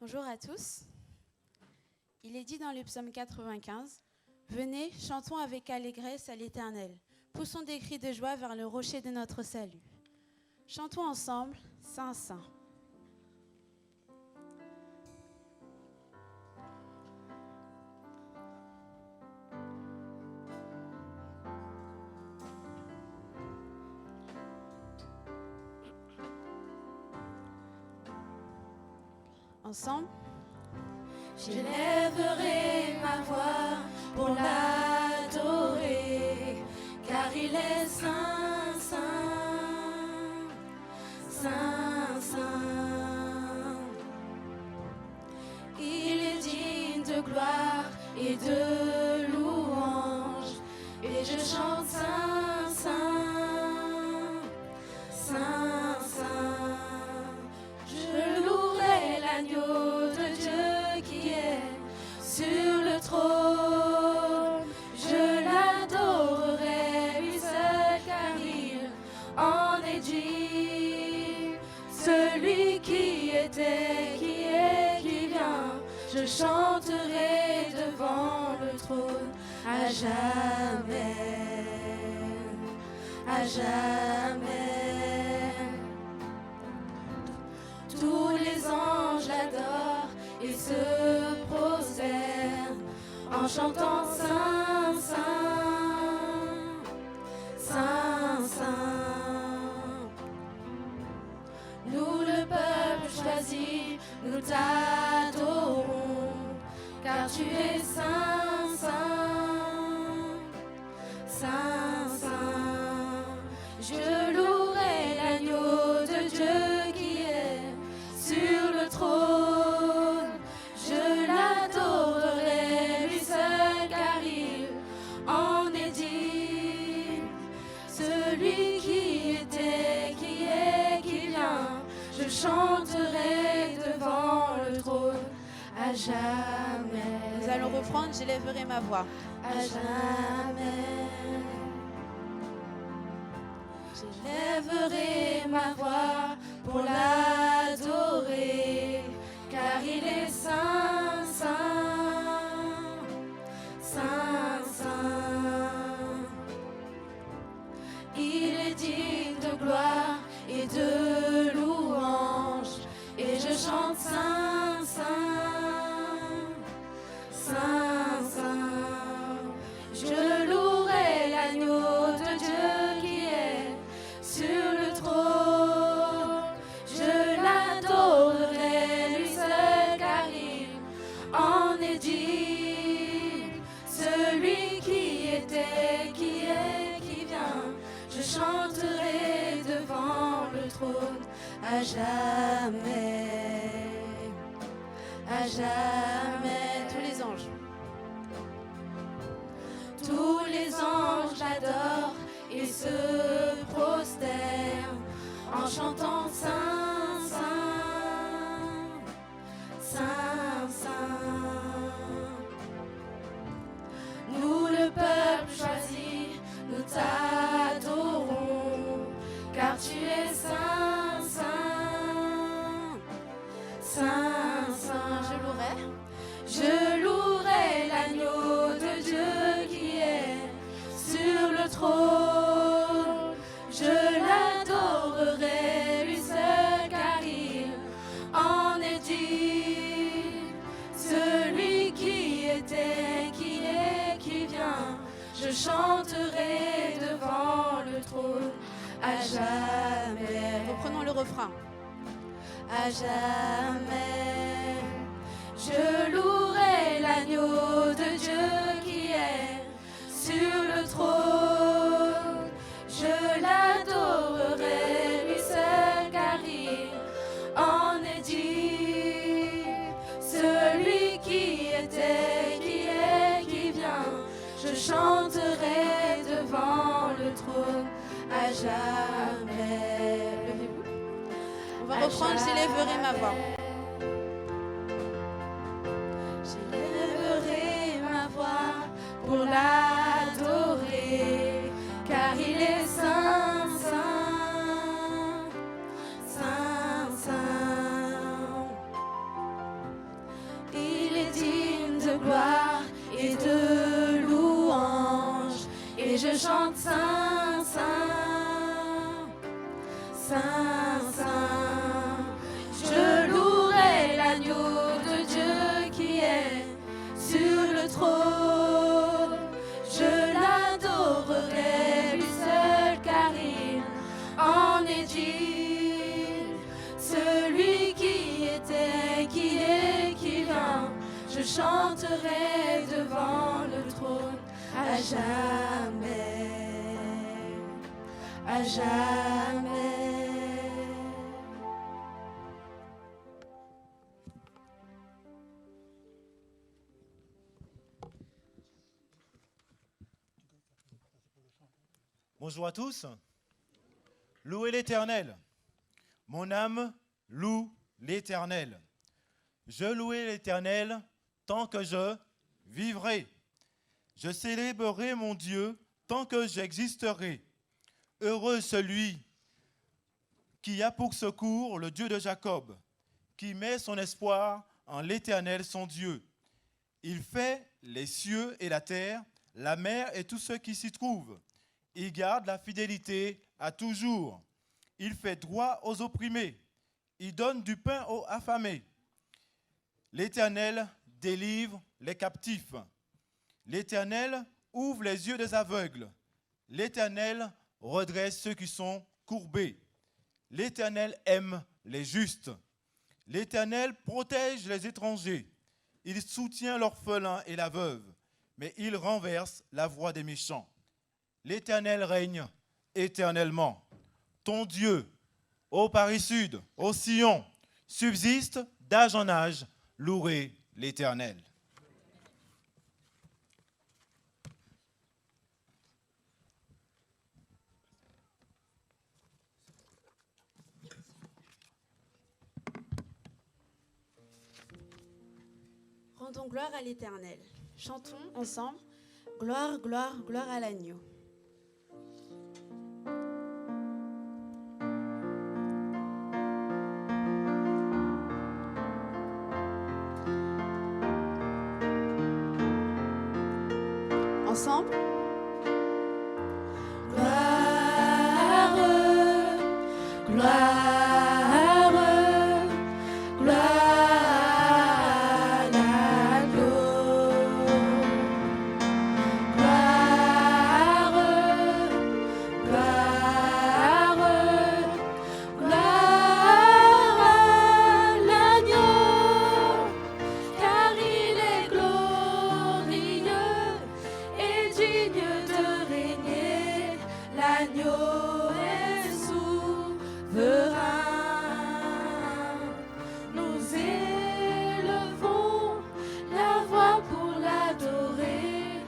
Bonjour à tous. Il est dit dans le psaume 95, « Venez, chantons avec allégresse à l'Éternel. Poussons des cris de joie vers le rocher de notre salut. Chantons ensemble, Saint, Saint. » Ensemble. J'élèverai ma voix pour l'adorer, car il est saint, saint, saint, saint. Il est digne de gloire et de louange, et je chante saint, saint, saint, saint. Je louerai l'agneau de Dieu qui est sur le trône. Je l'adorerai, lui seul, car il en est digne. Celui qui était, qui est, qui vient, je chanterai devant le trône à jamais, à jamais. Tous les anges l'adorent et se prosternent en chantant Saint, Saint, Saint, Saint. Nous, le peuple choisi, nous t'adorons, car tu es Saint, Saint, Saint, Saint. Je louerai l'agneau de Dieu qui est sur le trône. Je l'adorerai, lui seul, car il en est digne. Celui qui était, qui est, qui vient, je chanterai devant le trône à jamais. Nous allons reprendre, j'élèverai ma voix. À jamais. J'élèverai ma voix pour l'adorer, car il est saint, saint, saint, saint. Il est digne de gloire et de louange, et je chante saint, saint, saint, saint. Je louerai l'agneau de Dieu qui est sur le trône. Je l'adorerai, lui seul, car il en est digne. Celui qui était, qui est, qui vient, je chanterai devant le trône à jamais, à jamais. Tous les anges. Tous les anges l'adorent et se prosternent en chantant Saint, Saint, Saint, Saint. Nous, le peuple choisi, nous t'adorons, car tu es Saint, Saint, Saint, Saint. Je louerai l'agneau de Dieu qui est sur le trône. Je l'adorerai, lui seul, car il en est digne. Celui qui était, qui est, qui vient, je chanterai devant le trône à jamais. Reprenons le refrain. À jamais. Je louerai l'agneau de Dieu qui est sur le trône. Je l'adorerai, lui seul, car il en est digne. Celui qui était, qui est, qui vient, je chanterai devant le trône à jamais. On va reprendre, j'élèverai ma voix. J'élèverai ma voix pour l'adorer, car il est saint, saint, saint, saint. saint, saint. Je louerai l'agneau de Dieu qui est sur le trône. Je l'adorerai lui seul car il en est digne. Celui qui était, qui est, qui vient, je chanterai devant le trône à jamais, à jamais. Bonjour à tous. Louez l'Éternel. Mon âme loue l'Éternel. Je louerai l'Éternel tant que je vivrai. Je célébrerai mon Dieu tant que j'existerai. Heureux celui qui a pour secours le Dieu de Jacob, qui met son espoir en l'Éternel son Dieu. Il fait les cieux et la terre, la mer et tout ce qui s'y trouve. Il garde la fidélité à toujours. Il fait droit aux opprimés. Il donne du pain aux affamés. L'Éternel délivre les captifs. L'Éternel ouvre les yeux des aveugles. L'Éternel redresse ceux qui sont courbés. L'Éternel aime les justes. L'Éternel protège les étrangers. Il soutient l'orphelin et la veuve, mais il renverse la voix des méchants. L'Éternel règne éternellement. Ton Dieu, ô Paris Sud, ô Sion, subsiste d'âge en âge. Louez l'Éternel. Rendons gloire à l'Éternel. Chantons ensemble. Gloire, gloire, gloire à l'agneau. Ensemble. Gloire, gloire, gloire à l'agneau. Gloire, gloire, gloire à l'agneau, car il est glorieux et digne de régner. L'agneau est souverain. Nous élevons la voix pour l'adorer.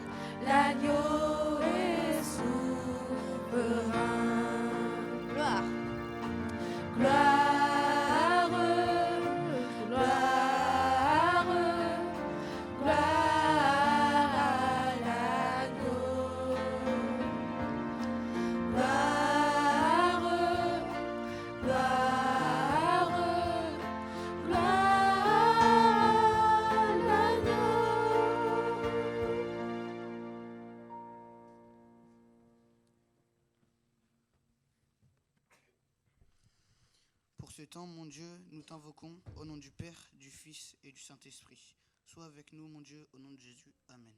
L'agneau est souverain. Gloire. Gloire, gloire, gloire à l'agneau. Gloire, gloire, gloire à l'agneau. Pour ce temps, mon Dieu, nous t'invoquons au nom du Père, du Fils et du Saint-Esprit. Sois avec nous, mon Dieu, au nom de Jésus. Amen.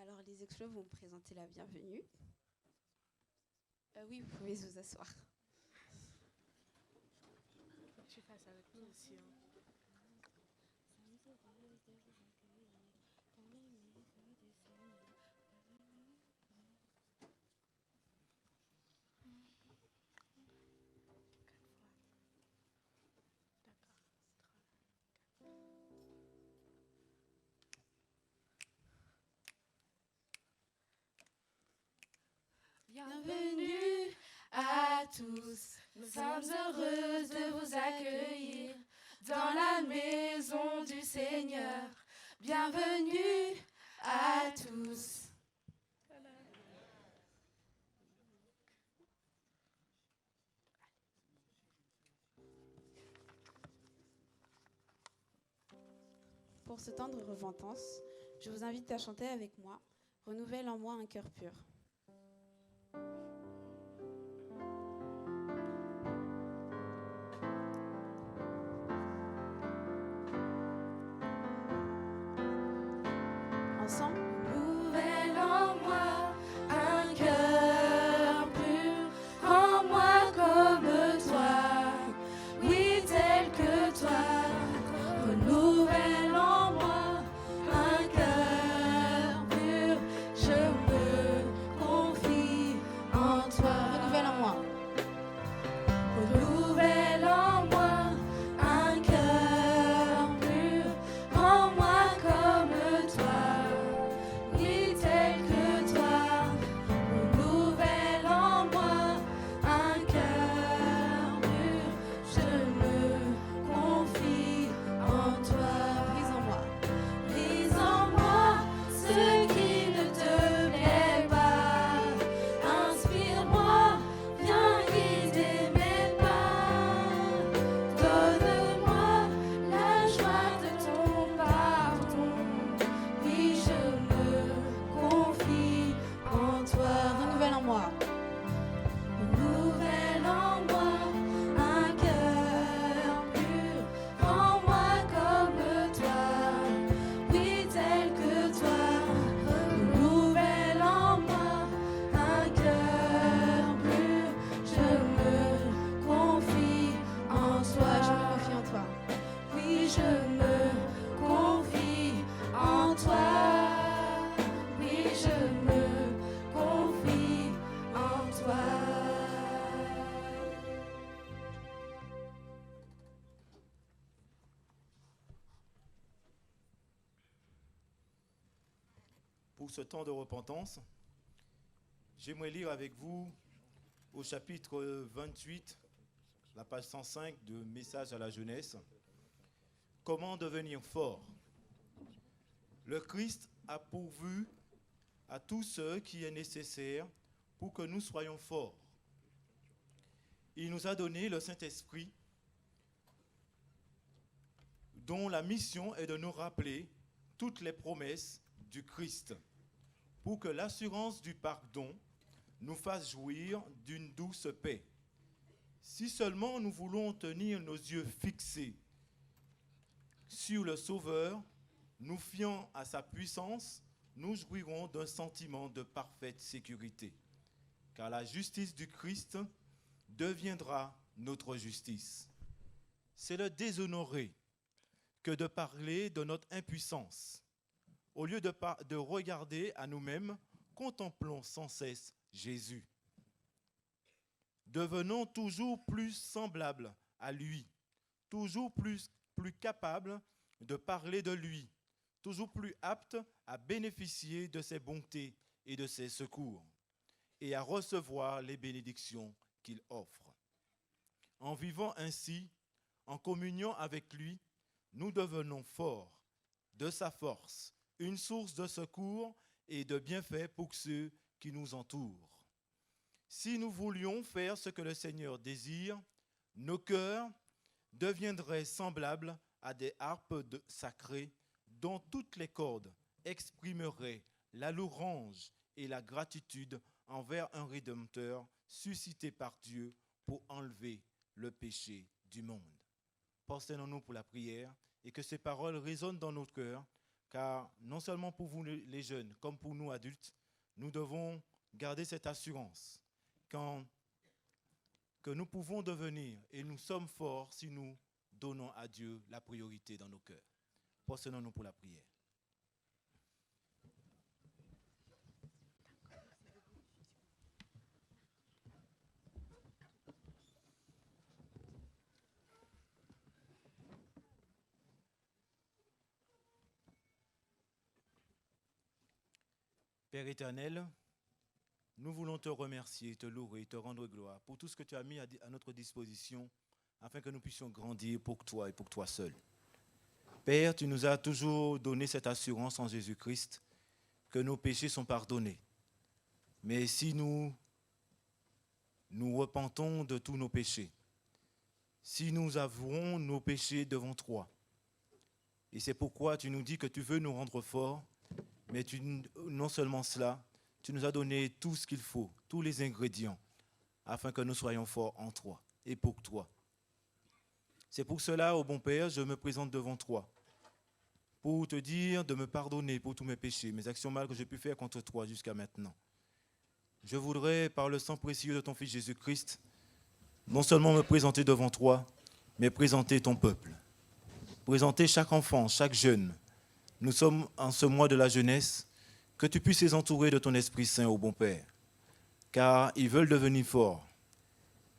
Alors, les exclos vont me présenter la bienvenue. Oui, vous pouvez vous asseoir. Tu fasses avec nous aussi. Bienvenue à tous, nous sommes heureuses de vous accueillir dans la maison du Seigneur. Bienvenue à tous. Pour ce temps de repentance, je vous invite à chanter avec moi « Renouvelle en moi un cœur pur ». Ensemble, Nouvelle en moi un cœur pur, en moi comme toi, oui tel que toi. Renouvelle en moi un cœur pur, je me confie en toi. renouvelle en moi. Renouvelle en moi un cœur pur, en moi comme toi, oui tel que toi. Renouvelle en moi un cœur pur, je me confie en toi. Brise en moi. Brise en moi ce qui ne te plaît pas. Inspire-moi, viens guider mes pas. Donne-moi la joie de ton pardon. Oui, je me confie en toi. Renouvelle en moi. Renouvelle en moi un cœur pur, en moi comme toi, oui tel que toi. Renouvelle en moi un cœur pur, je me confie en Toi, je me toi. confie en toi. Oui, je me confie en toi. Oui, je me confie en toi. Pour ce temps de repentance, j'aimerais lire avec vous au chapitre 28, la page 105 de Message à la jeunesse. Comment devenir fort? Le Christ a pourvu à tout ce qui est nécessaire pour que nous soyons forts. Il nous a donné le Saint-Esprit, dont la mission est de nous rappeler toutes les promesses du Christ, pour que l'assurance du pardon nous fasse jouir d'une douce paix. Si seulement nous voulons tenir nos yeux fixés sur le Sauveur, nous fiant à sa puissance, nous jouirons d'un sentiment de parfaite sécurité, car la justice du Christ deviendra notre justice. C'est le déshonorer que de parler de notre impuissance. Au lieu de regarder à nous-mêmes, contemplons sans cesse Jésus. Devenons toujours plus semblables à lui, toujours plus capables de parler de lui, toujours plus aptes à bénéficier de ses bontés et de ses secours, et à recevoir les bénédictions qu'il offre. En vivant ainsi, en communion avec lui, nous devenons forts de sa force, une source de secours et de bienfaits pour ceux qui nous entourent. Si nous voulions faire ce que le Seigneur désire, nos cœurs deviendraient semblables à des harpes sacrées dont toutes les cordes exprimeraient la louange et la gratitude envers un Rédempteur suscité par Dieu pour enlever le péché du monde. Prosternons-nous pour la prière et que ces paroles résonnent dans notre cœur, car non seulement pour vous les jeunes, comme pour nous adultes, nous devons garder cette assurance que nous pouvons devenir et nous sommes forts si nous donnons à Dieu la priorité dans nos cœurs. Prosternons-nous pour la prière. Père éternel, nous voulons te remercier, te louer, te rendre gloire pour tout ce que tu as mis à notre disposition afin que nous puissions grandir pour toi et pour toi seul. Père, tu nous as toujours donné cette assurance en Jésus-Christ que nos péchés sont pardonnés. Mais si nous repentons de tous nos péchés, si nous avouons nos péchés devant toi, et c'est pourquoi tu nous dis que tu veux nous rendre forts, mais non seulement cela, tu nous as donné tout ce qu'il faut, tous les ingrédients, afin que nous soyons forts en toi et pour toi. C'est pour cela, ô bon Père, je me présente devant toi, pour te dire de me pardonner pour tous mes péchés, mes actions mal que j'ai pu faire contre toi jusqu'à maintenant. Je voudrais, par le sang précieux de ton Fils Jésus-Christ, non seulement me présenter devant toi, mais présenter ton peuple. Présenter chaque enfant, chaque jeune. Nous sommes en ce mois de la jeunesse, que tu puisses les entourer de ton Esprit Saint, ô bon Père, car ils veulent devenir forts.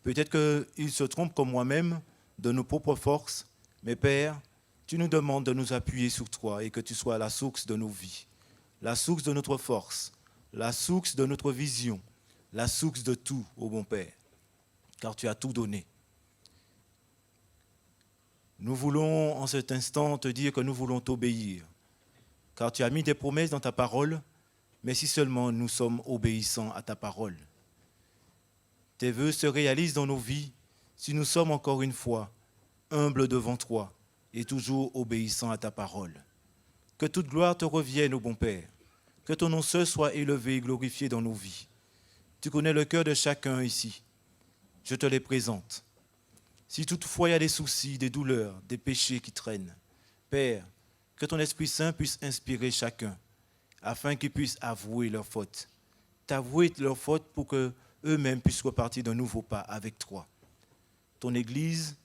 Peut-être qu'ils se trompent comme moi-même de nos propres forces, mais Père, tu nous demandes de nous appuyer sur toi et que tu sois la source de nos vies, la source de notre force, la source de notre vision, la source de tout, ô bon Père, car tu as tout donné. Nous voulons en cet instant te dire que nous voulons t'obéir, car tu as mis des promesses dans ta parole, mais si seulement nous sommes obéissants à ta parole. Tes vœux se réalisent dans nos vies si nous sommes encore une fois humbles devant toi et toujours obéissants à ta parole. Que toute gloire te revienne, ô bon Père, que ton nom seul soit élevé et glorifié dans nos vies. Tu connais le cœur de chacun ici. Je te les présente. Si toutefois il y a des soucis, des douleurs, des péchés qui traînent, Père, que ton Esprit Saint puisse inspirer chacun, afin qu'ils puissent avouer leurs fautes. T'avouer leurs fautes pour qu'eux-mêmes puissent repartir d'un nouveau pas avec toi. Ton Église,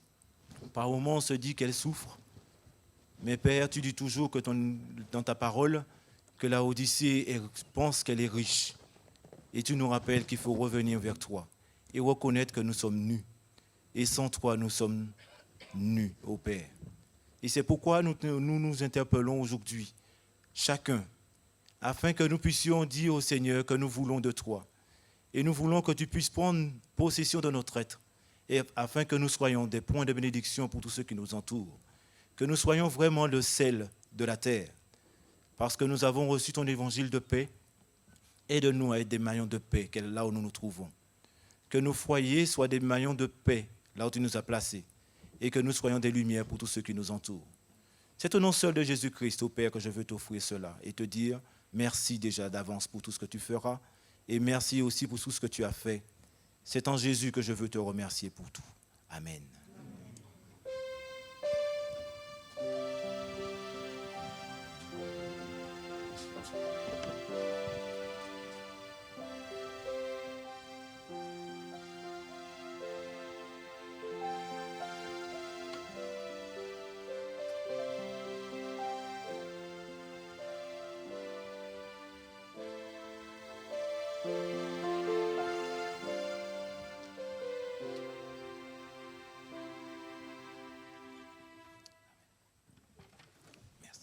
par moments, on se dit qu'elle souffre, mais Père, tu dis toujours que dans ta parole, que la Odyssée pense qu'elle est riche. Et tu nous rappelles qu'il faut revenir vers toi et reconnaître que nous sommes nus. Et sans toi, nous sommes nus, ô Père. Et c'est pourquoi nous nous interpellons aujourd'hui, chacun, afin que nous puissions dire au Seigneur que nous voulons de toi. Et nous voulons que tu puisses prendre possession de notre être, et afin que nous soyons des points de bénédiction pour tous ceux qui nous entourent. Que nous soyons vraiment le sel de la terre, parce que nous avons reçu ton évangile de paix. Aide-nous à être des maillons de paix, là où nous nous trouvons. Que nos foyers soient des maillons de paix, là où tu nous as placés, et que nous soyons des lumières pour tous ceux qui nous entourent. C'est au nom seul de Jésus-Christ, ô Père, que je veux t'offrir cela et te dire merci déjà d'avance pour tout ce que tu feras, et merci aussi pour tout ce que tu as fait. C'est en Jésus que je veux te remercier pour tout. Amen. Merci.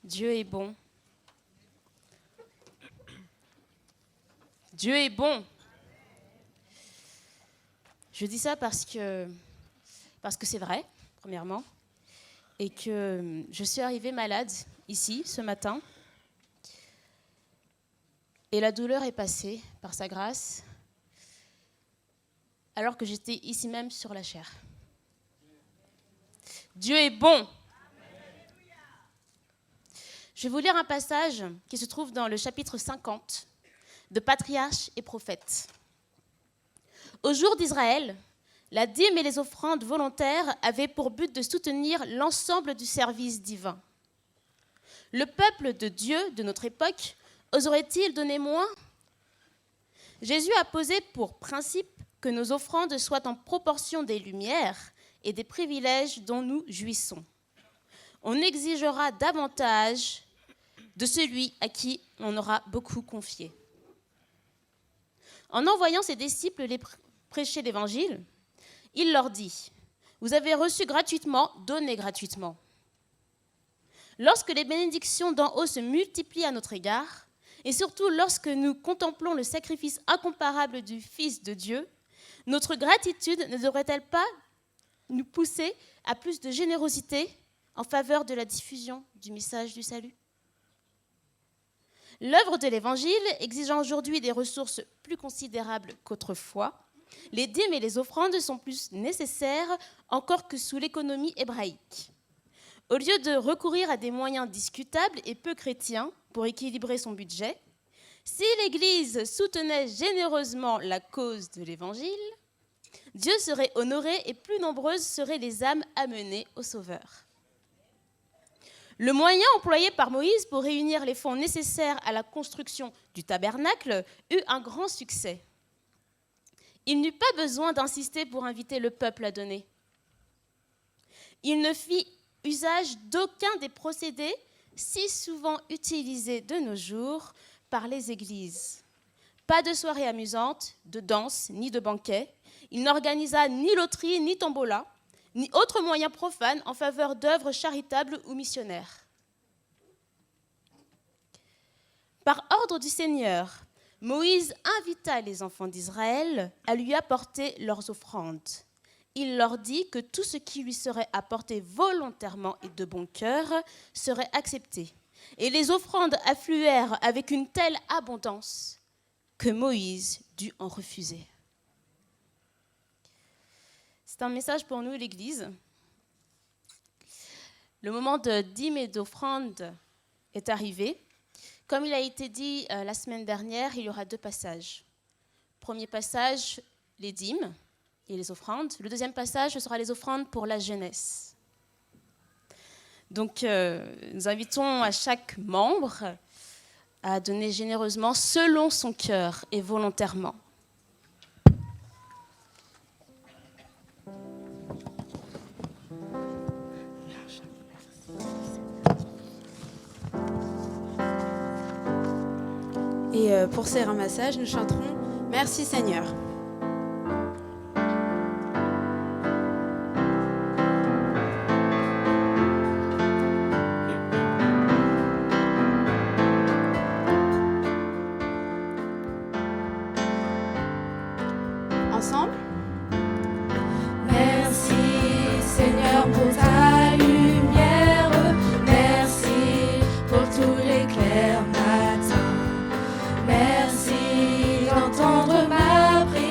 Dieu est bon. Dieu est bon. Je dis ça parce que c'est vrai, premièrement, et que je suis arrivée malade ici ce matin, et la douleur est passée par sa grâce, alors que j'étais ici même sur la chair. Dieu est bon. Je vais vous lire un passage qui se trouve dans le chapitre 50 de Patriarches et Prophètes. Au jour d'Israël, la dîme et les offrandes volontaires avaient pour but de soutenir l'ensemble du service divin. Le peuple de Dieu de notre époque oserait-il donner moins ? Jésus a posé pour principe que nos offrandes soient en proportion des lumières et des privilèges dont nous jouissons. On exigera davantage de celui à qui on aura beaucoup confié. En envoyant ses disciples prêcher l'Évangile, il leur dit « Vous avez reçu gratuitement, donnez gratuitement. Lorsque les bénédictions d'en haut se multiplient à notre égard, et surtout lorsque nous contemplons le sacrifice incomparable du Fils de Dieu, notre gratitude ne devrait-elle pas nous pousser à plus de générosité en faveur de la diffusion du message du salut? L'œuvre de l'Évangile exigeant aujourd'hui des ressources plus considérables qu'autrefois, les dîmes et les offrandes sont plus nécessaires encore que sous l'économie hébraïque. Au lieu de recourir à des moyens discutables et peu chrétiens pour équilibrer son budget, si l'Église soutenait généreusement la cause de l'Évangile, Dieu serait honoré et plus nombreuses seraient les âmes amenées au Sauveur. Le moyen employé par Moïse pour réunir les fonds nécessaires à la construction du tabernacle eut un grand succès. Il n'eut pas besoin d'insister pour inviter le peuple à donner. Il ne fit usage d'aucun des procédés si souvent utilisés de nos jours par les églises. Pas de soirée amusante, de danse, ni de banquet. Il n'organisa ni loterie, ni tombola, ni autre moyen profane en faveur d'œuvres charitables ou missionnaires. Par ordre du Seigneur, Moïse invita les enfants d'Israël à lui apporter leurs offrandes. Il leur dit que tout ce qui lui serait apporté volontairement et de bon cœur serait accepté. Et les offrandes affluèrent avec une telle abondance que Moïse dut en refuser. C'est un message pour nous, l'Église. Le moment de dîmes et d'offrandes est arrivé. Comme il a été dit la semaine dernière, il y aura 2 passages. Premier passage, les dîmes et les offrandes. Le deuxième passage, ce sera les offrandes pour la jeunesse. Donc, nous invitons à chaque membre à donner généreusement selon son cœur et volontairement. Et pour ces ramassages, nous chanterons « Merci Seigneur ». Ensemble. Merci Seigneur pour ta lumière, merci pour tous les clairs matins, merci d'entendre ma prière.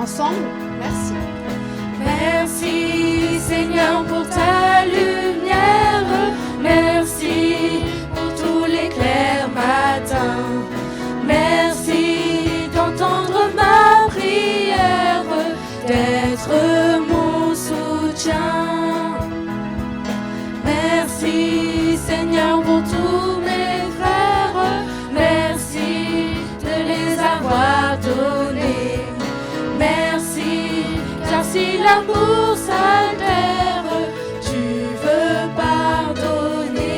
Ensemble, merci. Merci Seigneur pour ta lumière, merci pour tous les clairs matins, merci d'entendre ma prière, d'être mon soutien. Merci Seigneur pour tous mes frères, merci de les avoir donnés. Merci, car si l'amour s'altère, tu veux pardonner.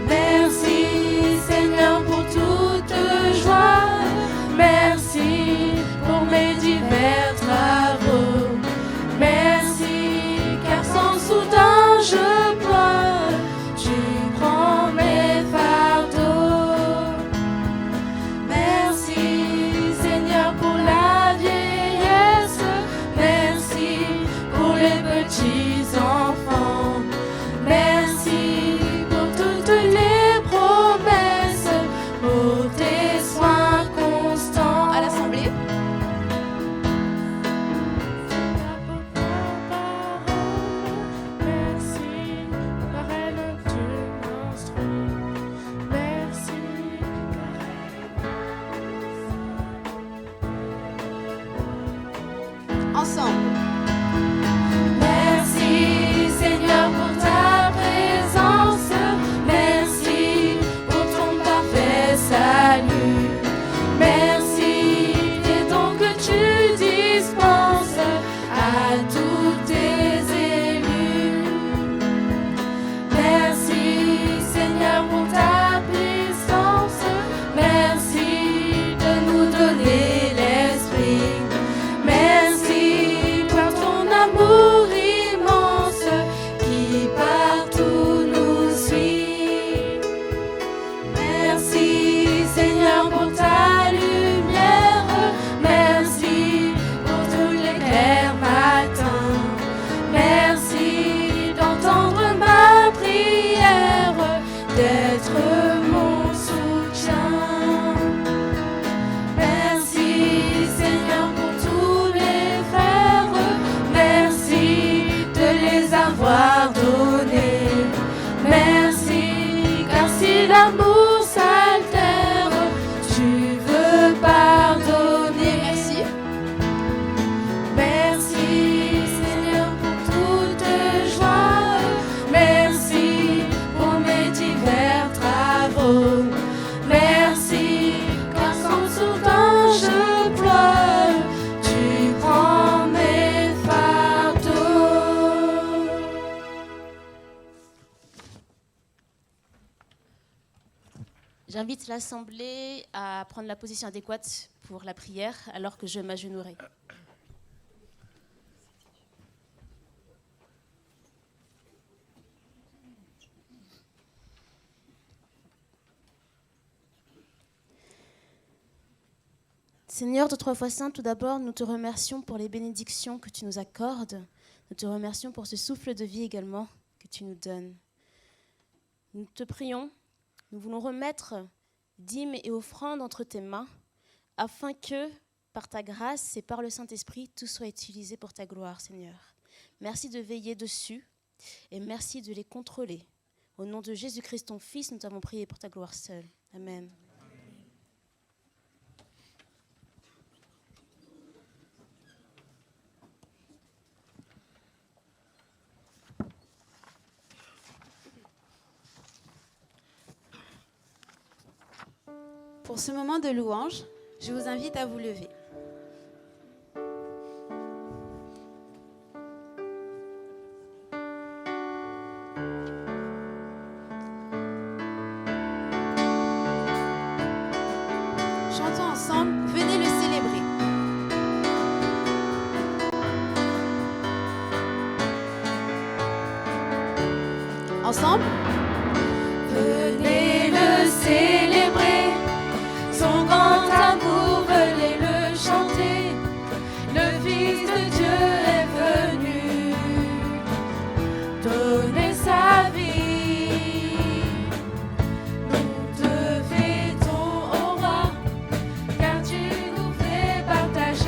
Merci Seigneur pour toute joie, merci pour mes divers travaux. Merci, car sans soudain je pleure, tu prends mes fardeaux. Merci Seigneur pour la vieillesse, merci pour les petits enfants, merci pour toutes les promesses, pour tes soins constants. À l'Assemblée, merci, par elle tu m'instruis. Merci, ensemble. merci Seigneur pour ta présence, merci pour ton parfait salut. Merci des dons que tu dispenses à tous tes élus. Merci Seigneur pour ta puissance, merci de nous donner l'esprit. Merci pour ton amour immense qui partout nous suit. Merci Seigneur pour ta lumière, merci pour tous les clairs matins, merci d'entendre ma prière, d'être mon soutien. Merci Seigneur pour tous mes frères, merci de les avoir donnés. Merci, car si l'amour s'altère, tu veux pardonner. Merci. Merci Seigneur pour toute joie, merci pour mes divers travaux. Merci, car quand soudain je pleure, tu prends mes fardeaux. J'invite l'Assemblée à prendre la position adéquate pour la prière alors que je m'agenouillerai. Seigneur, de 3 fois saint, tout d'abord, nous te remercions pour les bénédictions que tu nous accordes. Nous te remercions pour ce souffle de vie également que tu nous donnes. Nous te prions, nous voulons remettre dîmes et offrandes entre tes mains, afin que, par ta grâce et par le Saint-Esprit, tout soit utilisé pour ta gloire, Seigneur. Merci de veiller dessus et merci de les contrôler. Au nom de Jésus-Christ, ton Fils, nous t'avons prié pour ta gloire seule. Amen. Pour ce moment de louange, je vous invite à vous lever. Chantons ensemble, venez le célébrer. Ensemble, Venez le célébrer, son grand amour, venez le chanter. Le Fils de Dieu est venu donner sa vie. Nous te fêtons au roi, car tu nous fais partager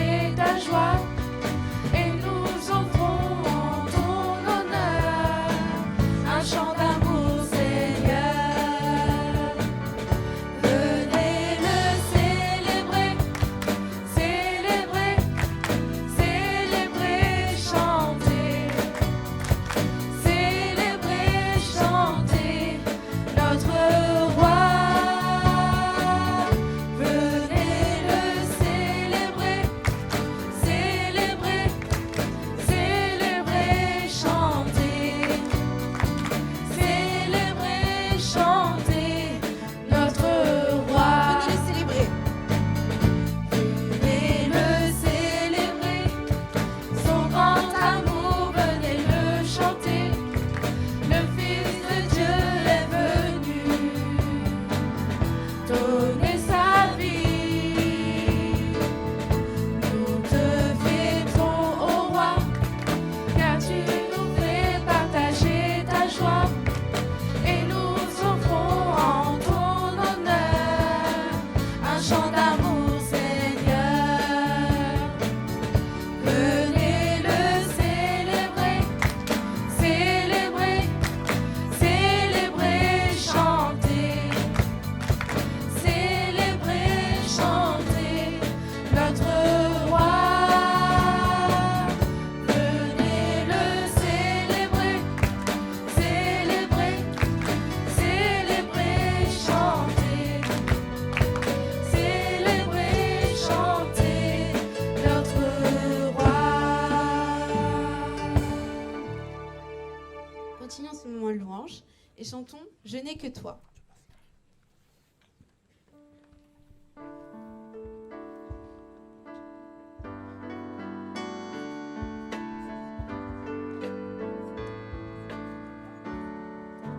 et chantons « Je n'ai que toi ».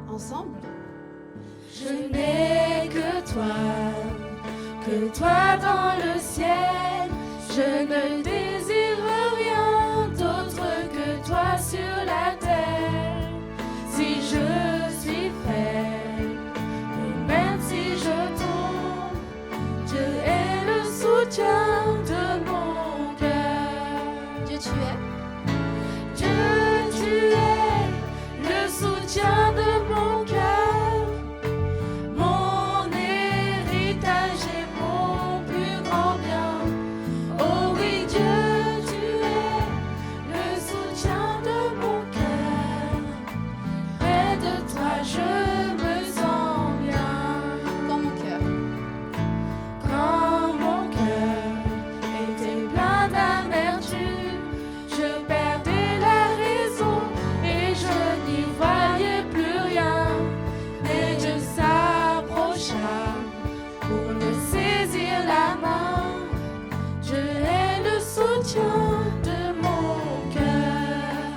Ensemble. Je n'ai que toi dans le ciel. Je ne désire rien d'autre que toi sur la terre. Si je suis faible, et même si je tombe, Dieu est le soutien de mon cœur. Dieu, tu es. Dieu, tu es le soutien de mon cœur. Mon héritage et mon plus grand bien. Oh oui, Dieu, tu es le soutien de mon cœur. Près de toi, je me sens bien. Quand mon cœur. Quand mon cœur était plein d'amertume, je perdais la raison et je n'y voyais plus rien. Mais Dieu s'approcha pour me saisir la main. Je hais le soutien de mon cœur.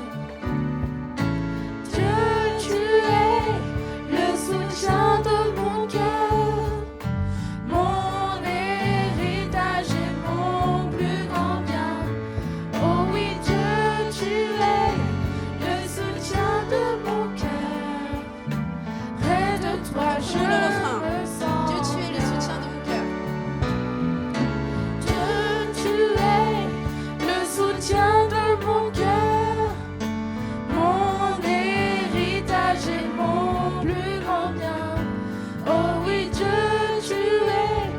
Dieu, tu es le soutien de mon cœur. Mon héritage et mon plus grand bien. Oh oui, Dieu, tu es le soutien de mon cœur. Près de toi, je Le refrain. me sens. Dieu, tu es le soutien de mon cœur. Dieu, tu es le soutien de mon cœur. Mon héritage et mon plus grand bien. Oh oui, Dieu, tu es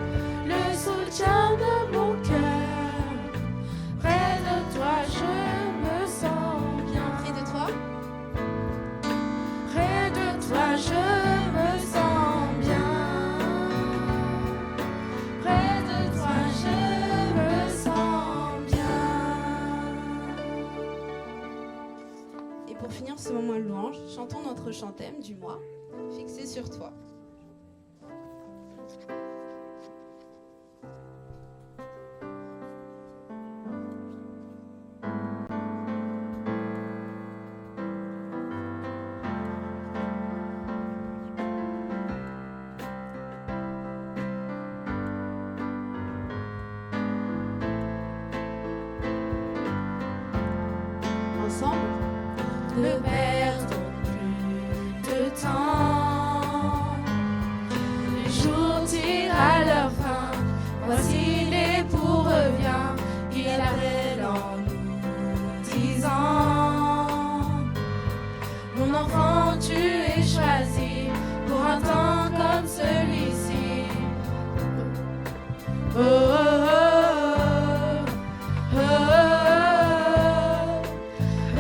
le soutien de mon cœur. Près de toi, je me sens bien. Près de toi. Près de toi, je me sens bien. Près de toi, je me sens bien. Et pour finir ce moment de louange, chantons notre chantème du mois, fixé sur toi. Ensemble. Ne perdons plus de temps. Les jours tirent à leur fin. Voici l'époux revient. Il appelle en nous disant: mon enfant, tu es choisi pour un temps comme celui-ci. Oh, oh, oh, oh, oh, oh, oh.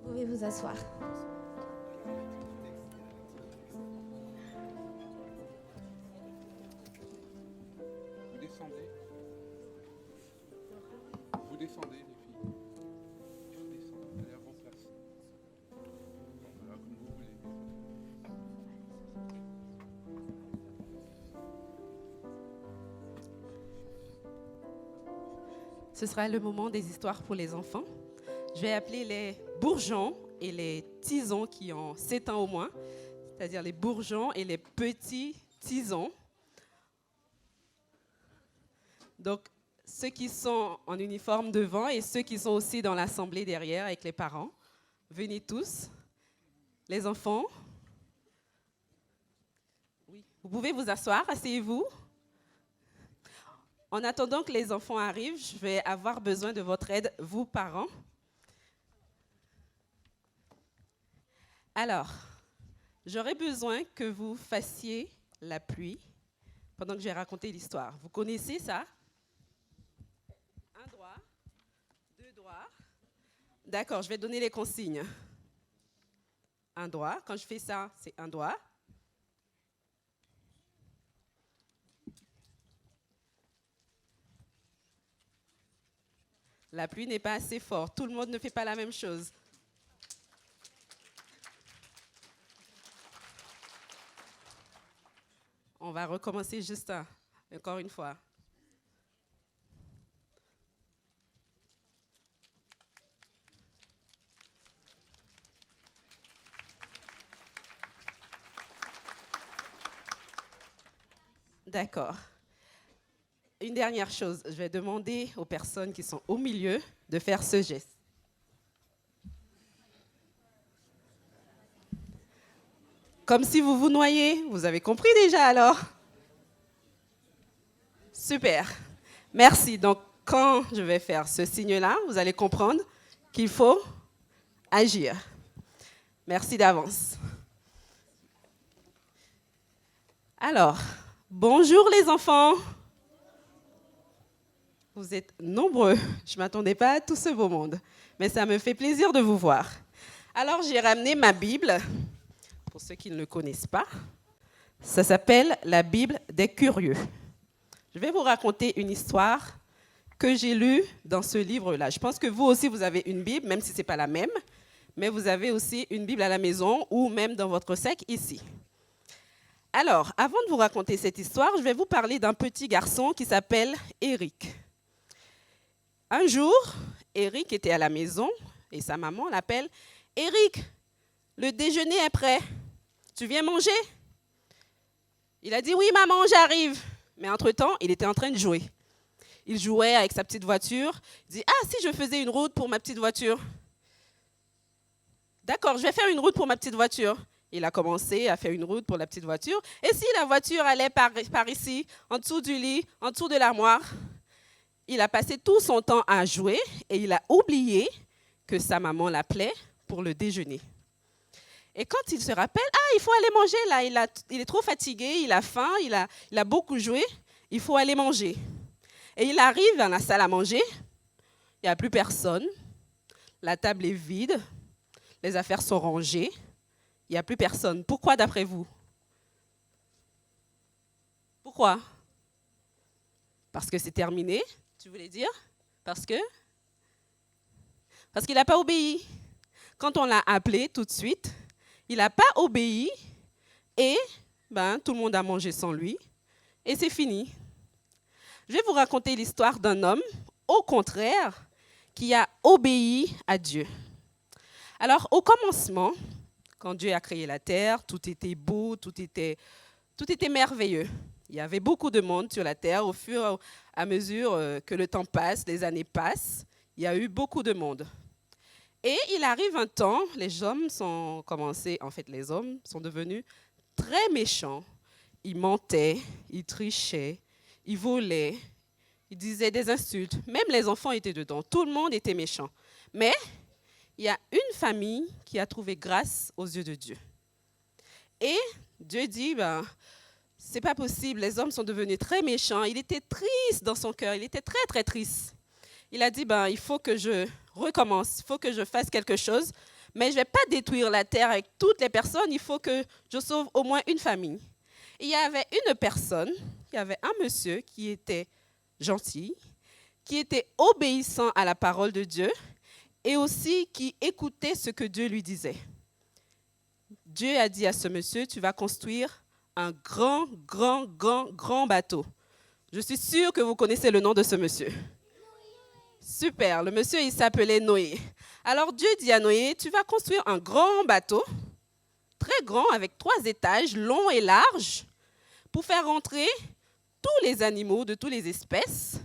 Vous pouvez vous asseoir. Vous descendez. Vous descendez, les filles. Vous descendez. Allez à vos places. Voilà, comme vous voulez. Ce sera le moment des histoires pour les enfants. Je vais appeler les bourgeons et les tisons qui ont 7 ans au moins, c'est-à-dire les bourgeons et les petits tisons. Donc, ceux qui sont en uniforme devant et ceux qui sont aussi dans l'assemblée derrière avec les parents. Venez tous. Les enfants. Oui. Vous pouvez vous asseoir, asseyez-vous. En attendant que les enfants arrivent, je vais avoir besoin de votre aide, vous parents. Alors, j'aurais besoin que vous fassiez la pluie pendant que je vais raconter l'histoire. Vous connaissez ça? Un doigt, 2 doigts. D'accord, je vais donner les consignes. Un doigt. Quand je fais ça, c'est un doigt. La pluie n'est pas assez forte. Tout le monde ne fait pas la même chose. On va recommencer juste encore une fois. D'accord. Une dernière chose, je vais demander aux personnes qui sont au milieu de faire ce geste. Comme si vous vous noyez, vous avez compris déjà alors? Super, merci. Donc, quand je vais faire ce signe-là, vous allez comprendre qu'il faut agir. Merci d'avance. Alors, bonjour les enfants. Vous êtes nombreux. Je ne m'attendais pas à tout ce beau monde, mais ça me fait plaisir de vous voir. Alors, j'ai ramené ma Bible. Pour ceux qui ne le connaissent pas, ça s'appelle la Bible des curieux. Je vais vous raconter une histoire que j'ai lue dans ce livre-là. Je pense que vous aussi, vous avez une Bible, même si ce n'est pas la même, mais vous avez aussi une Bible à la maison ou même dans votre sac ici. Alors, avant de vous raconter cette histoire, je vais vous parler d'un petit garçon qui s'appelle Eric. Un jour, Eric était à la maison et sa maman l'appelle « Eric, le déjeuner est prêt. Tu viens manger ?» Il a dit « Oui, maman, j'arrive. » Mais entre-temps, il était en train de jouer. Il jouait avec sa petite voiture. Il dit « Ah, si je faisais une route pour ma petite voiture ?» « D'accord, je vais faire une route pour ma petite voiture. » Il a commencé à faire une route pour la petite voiture. Et si la voiture allait par ici, en dessous du lit, en dessous de l'armoire? Il a passé tout son temps à jouer et il a oublié que sa maman l'appelait pour le déjeuner. Et quand il se rappelle, il faut aller manger là, il est trop fatigué, il a faim, il a beaucoup joué, il faut aller manger. Et il arrive dans la salle à manger, il n'y a plus personne, la table est vide, les affaires sont rangées, il n'y a plus personne. Pourquoi d'après vous? Pourquoi? Parce que c'est terminé, tu voulais dire? Parce qu'il n'a pas obéi. Quand on l'a appelé tout de suite, il n'a pas obéi et tout le monde a mangé sans lui et c'est fini. Je vais vous raconter l'histoire d'un homme, au contraire, qui a obéi à Dieu. Alors, au commencement, quand Dieu a créé la terre, tout était beau, tout était merveilleux. Il y avait beaucoup de monde sur la terre. Au fur et à mesure que le temps passe, les années passent, il y a eu beaucoup de monde. Et il arrive un temps, les hommes sont devenus très méchants. Ils mentaient, ils trichaient, ils volaient, ils disaient des insultes. Même les enfants étaient dedans. Tout le monde était méchant. Mais il y a une famille qui a trouvé grâce aux yeux de Dieu. Et Dieu dit, c'est pas possible, les hommes sont devenus très méchants. Il était triste dans son cœur, il était très, très triste. Il a dit, il faut que je recommence, il faut que je fasse quelque chose mais je ne vais pas détruire la terre avec toutes les personnes, il faut que je sauve au moins une famille. Il y avait une personne, il y avait un monsieur qui était gentil, qui était obéissant à la parole de Dieu et aussi qui écoutait ce que Dieu lui disait. Dieu a dit à ce monsieur, tu vas construire un grand bateau. Je suis sûre que vous connaissez le nom de ce monsieur. Super, le monsieur, il s'appelait Noé. Alors Dieu dit à Noé, tu vas construire un grand bateau, très grand, avec 3 étages, long et large, pour faire rentrer tous les animaux de toutes les espèces,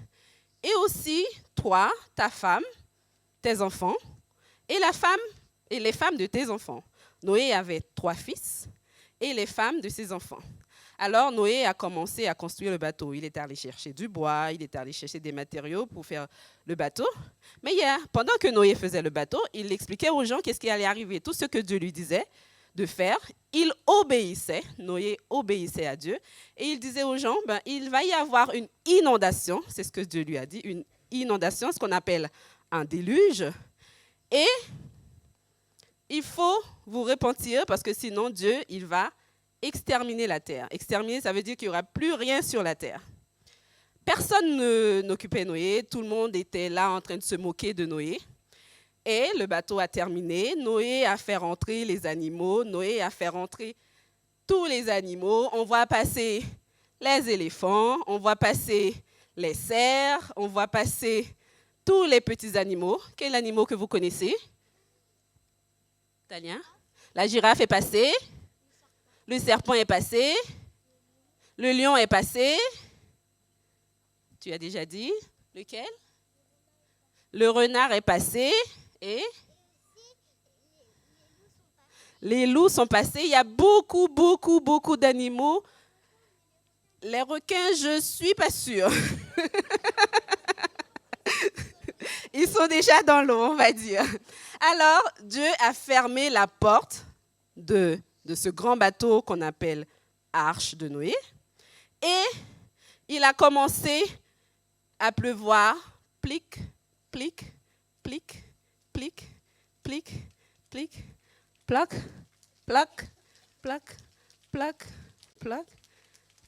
et aussi toi, ta femme, tes enfants, et les femmes de tes enfants. Noé avait 3 fils et les femmes de ses enfants. Alors Noé a commencé à construire le bateau. Il est allé chercher du bois, il est allé chercher des matériaux pour faire le bateau. Mais pendant que Noé faisait le bateau, il expliquait aux gens qu'est-ce qui allait arriver. Tout ce que Dieu lui disait de faire, il obéissait. Noé obéissait à Dieu. Et il disait aux gens, il va y avoir une inondation. C'est ce que Dieu lui a dit, une inondation, ce qu'on appelle un déluge. Et il faut vous repentir parce que sinon Dieu, il va exterminer la terre. Exterminer, ça veut dire qu'il n'y aura plus rien sur la terre. Personne n'occupait Noé, tout le monde était là en train de se moquer de Noé. Et le bateau a terminé, Noé a fait rentrer les animaux, Noé a fait rentrer tous les animaux. On voit passer les éléphants, on voit passer les cerfs, on voit passer tous les petits animaux. Quel animal que vous connaissez? Tania? La girafe est passée. Le serpent est passé, le lion est passé. Tu as déjà dit lequel? Le renard est passé et les loups sont passés. Il y a beaucoup d'animaux. Les requins, je ne suis pas sûre. Ils sont déjà dans l'eau, on va dire. Alors, Dieu a fermé la porte de ce grand bateau qu'on appelle Arche de Noé. Et il a commencé à pleuvoir, plic, plic, plic, plic, plic, plic, plac, plac, plac, plac, plac,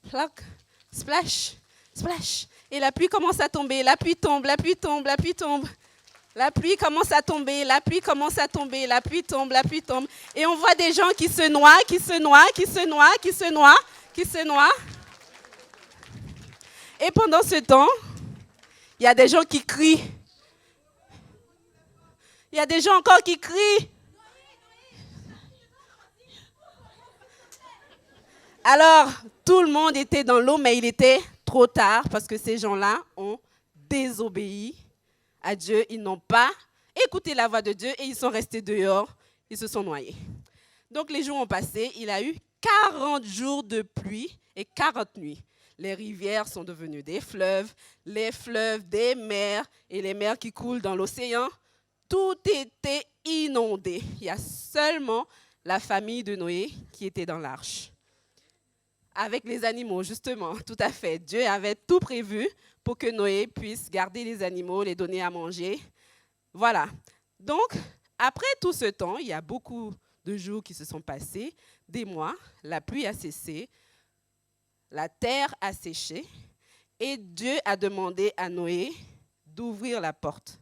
plac, splash, splash. Et la pluie commence à tomber, la pluie tombe, la pluie tombe, la pluie tombe. La pluie commence à tomber, la pluie commence à tomber, la pluie tombe, la pluie tombe. Et on voit des gens qui se noient, qui se noient, qui se noient, qui se noient, qui se noient. Et pendant ce temps, il y a des gens qui crient. Il y a des gens encore qui crient. Alors, tout le monde était dans l'eau, mais il était trop tard parce que ces gens-là ont désobéi à Dieu. Ils n'ont pas écouté la voix de Dieu et ils sont restés dehors. Ils se sont noyés. Donc, les jours ont passé. Il a eu 40 jours de pluie et 40 nuits. Les rivières sont devenues des fleuves, les fleuves des mers et les mers qui coulent dans l'océan. Tout était inondé. Il y a seulement la famille de Noé qui était dans l'arche. Avec les animaux, justement, tout à fait. Dieu avait tout prévu pour que Noé puisse garder les animaux, les donner à manger. Voilà. Donc, après tout ce temps, il y a beaucoup de jours qui se sont passés, des mois, la pluie a cessé, la terre a séché, et Dieu a demandé à Noé d'ouvrir la porte,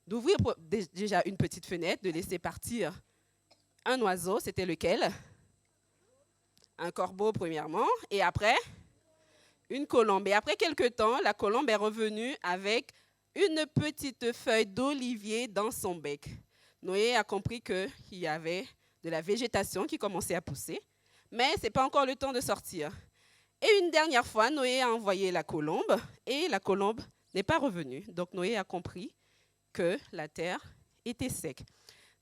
d'ouvrir déjà une petite fenêtre, de laisser partir un oiseau, c'était lequel? Un corbeau premièrement, et après, une colombe. Et après quelque temps, la colombe est revenue avec une petite feuille d'olivier dans son bec. Noé a compris qu'il y avait de la végétation qui commençait à pousser, mais ce n'est pas encore le temps de sortir. Et une dernière fois, Noé a envoyé la colombe, et la colombe n'est pas revenue. Donc Noé a compris que la terre était sec.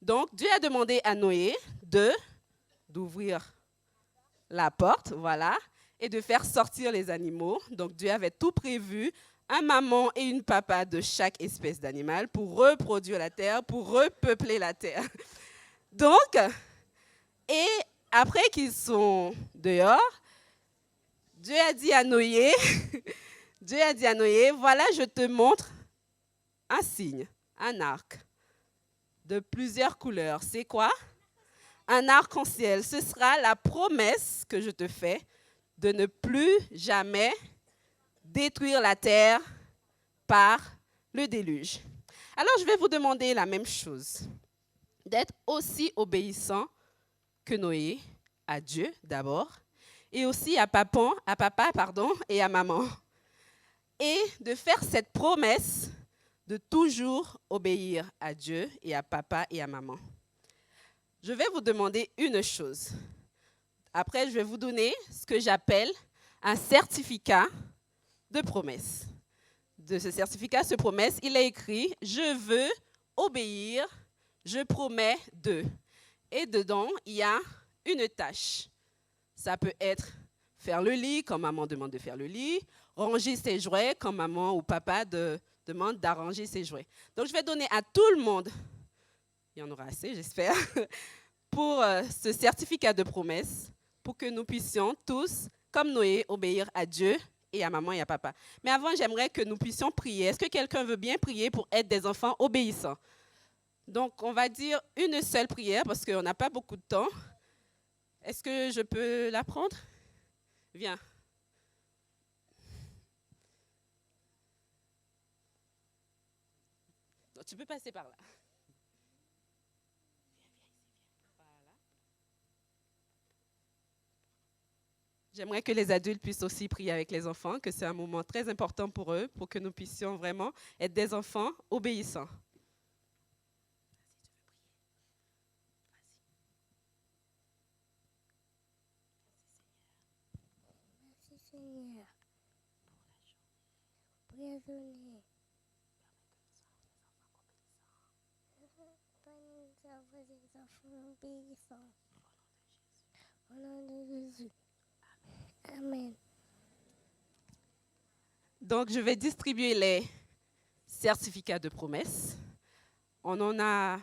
Donc Dieu a demandé à Noé d'ouvrir la porte, voilà, et de faire sortir les animaux. Donc Dieu avait tout prévu, un maman et une papa de chaque espèce d'animal pour reproduire la terre, pour repeupler la terre. Donc, et après qu'ils sont dehors, Dieu a dit à Noé, voilà, je te montre un signe, un arc. de plusieurs couleurs. C'est quoi? Un arc-en-ciel. Ce sera la promesse que je te fais de ne plus jamais détruire la terre par le déluge. Alors, je vais vous demander la même chose, d'être aussi obéissant que Noé, à Dieu d'abord, et aussi à papa et à maman. Et de faire cette promesse de toujours obéir à Dieu et à papa et à maman. Je vais vous demander une chose. Après, je vais vous donner ce que j'appelle un certificat de promesse. De ce certificat, ce promesse, il est écrit « Je veux obéir, je promets de ». Et dedans, il y a une tâche. Ça peut être faire le lit, quand maman demande de faire le lit, ranger ses jouets, quand maman ou papa demande d'arranger ses jouets. Donc, je vais donner à tout le monde, il y en aura assez, j'espère, pour ce certificat de promesse, pour que nous puissions tous, comme Noé, obéir à Dieu et à maman et à papa. Mais avant, j'aimerais que nous puissions prier. Est-ce que quelqu'un veut bien prier pour être des enfants obéissants? Donc, on va dire une seule prière parce qu'on n'a pas beaucoup de temps. Est-ce que je peux la prendre? Viens. Donc, tu peux passer par là. J'aimerais que les adultes puissent aussi prier avec les enfants, que c'est un moment très important pour eux, pour que nous puissions vraiment être des enfants obéissants. Merci Seigneur pour la journée. Donne-nous d'avoir des enfants obéissants. Au nom de Jésus. Amen. Donc, je vais distribuer les certificats de promesse. On en a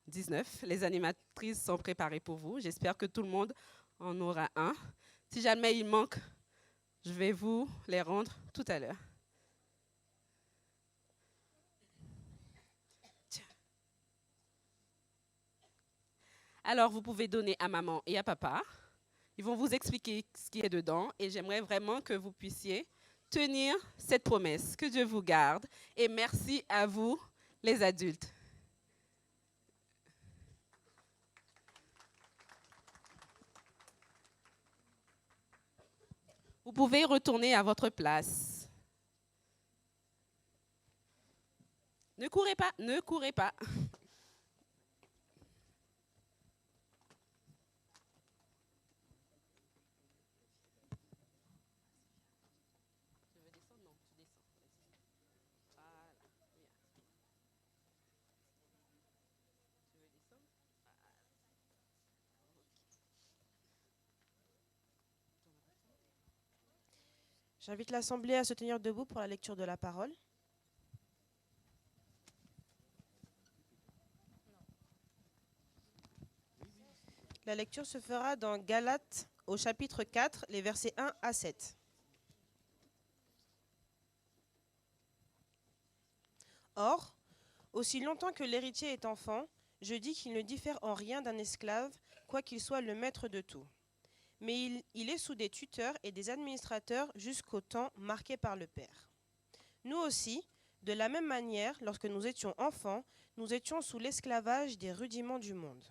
19. Les animatrices sont préparées pour vous. J'espère que tout le monde en aura un. Si jamais il manque, je vais vous les rendre tout à l'heure. Alors, vous pouvez donner à maman et à papa. Ils vont vous expliquer ce qui est dedans et j'aimerais vraiment que vous puissiez tenir cette promesse. Que Dieu vous garde et merci à vous, les adultes. Vous pouvez retourner à votre place. Ne courez pas, ne courez pas. J'invite l'Assemblée à se tenir debout pour la lecture de la parole. La lecture se fera dans Galates au chapitre 4, les versets 1 à 7. Or, aussi longtemps que l'héritier est enfant, je dis qu'il ne diffère en rien d'un esclave, quoiqu'il soit le maître de tout. Mais il est sous des tuteurs et des administrateurs jusqu'au temps marqué par le Père. Nous aussi, de la même manière, lorsque nous étions enfants, nous étions sous l'esclavage des rudiments du monde.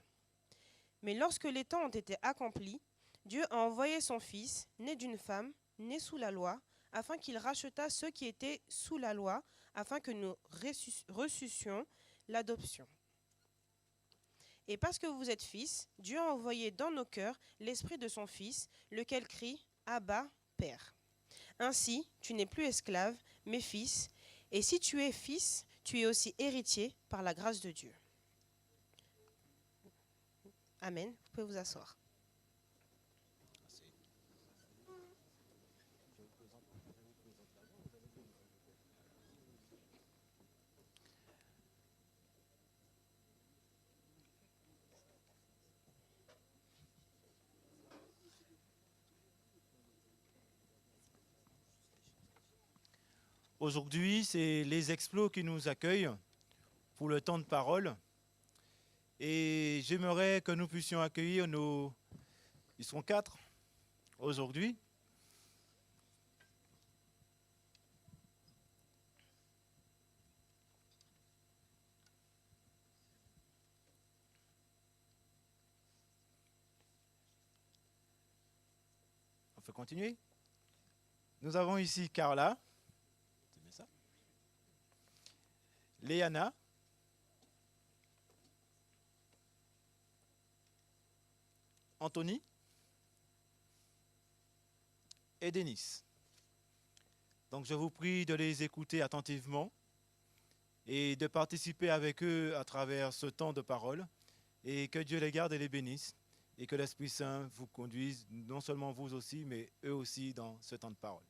Mais lorsque les temps ont été accomplis, Dieu a envoyé son Fils, né d'une femme, né sous la loi, afin qu'il rachetât ceux qui étaient sous la loi, afin que nous reçussions l'adoption. Et parce que vous êtes fils, Dieu a envoyé dans nos cœurs l'esprit de son Fils, lequel crie « Abba, Père ». Ainsi, tu n'es plus esclave, mais fils, et si tu es fils, tu es aussi héritier par la grâce de Dieu. Amen. Vous pouvez vous asseoir. Aujourd'hui, c'est les Explos qui nous accueillent pour le temps de parole. Et j'aimerais que nous puissions accueillir nos... Ils sont 4 aujourd'hui. On peut continuer. Nous avons ici Carla. C'est bien ça. Léana. Anthony et Denis. Donc je vous prie de les écouter attentivement et de participer avec eux à travers ce temps de parole, et que Dieu les garde et les bénisse, et que l'Esprit Saint vous conduise, non seulement vous aussi, mais eux aussi dans ce temps de parole.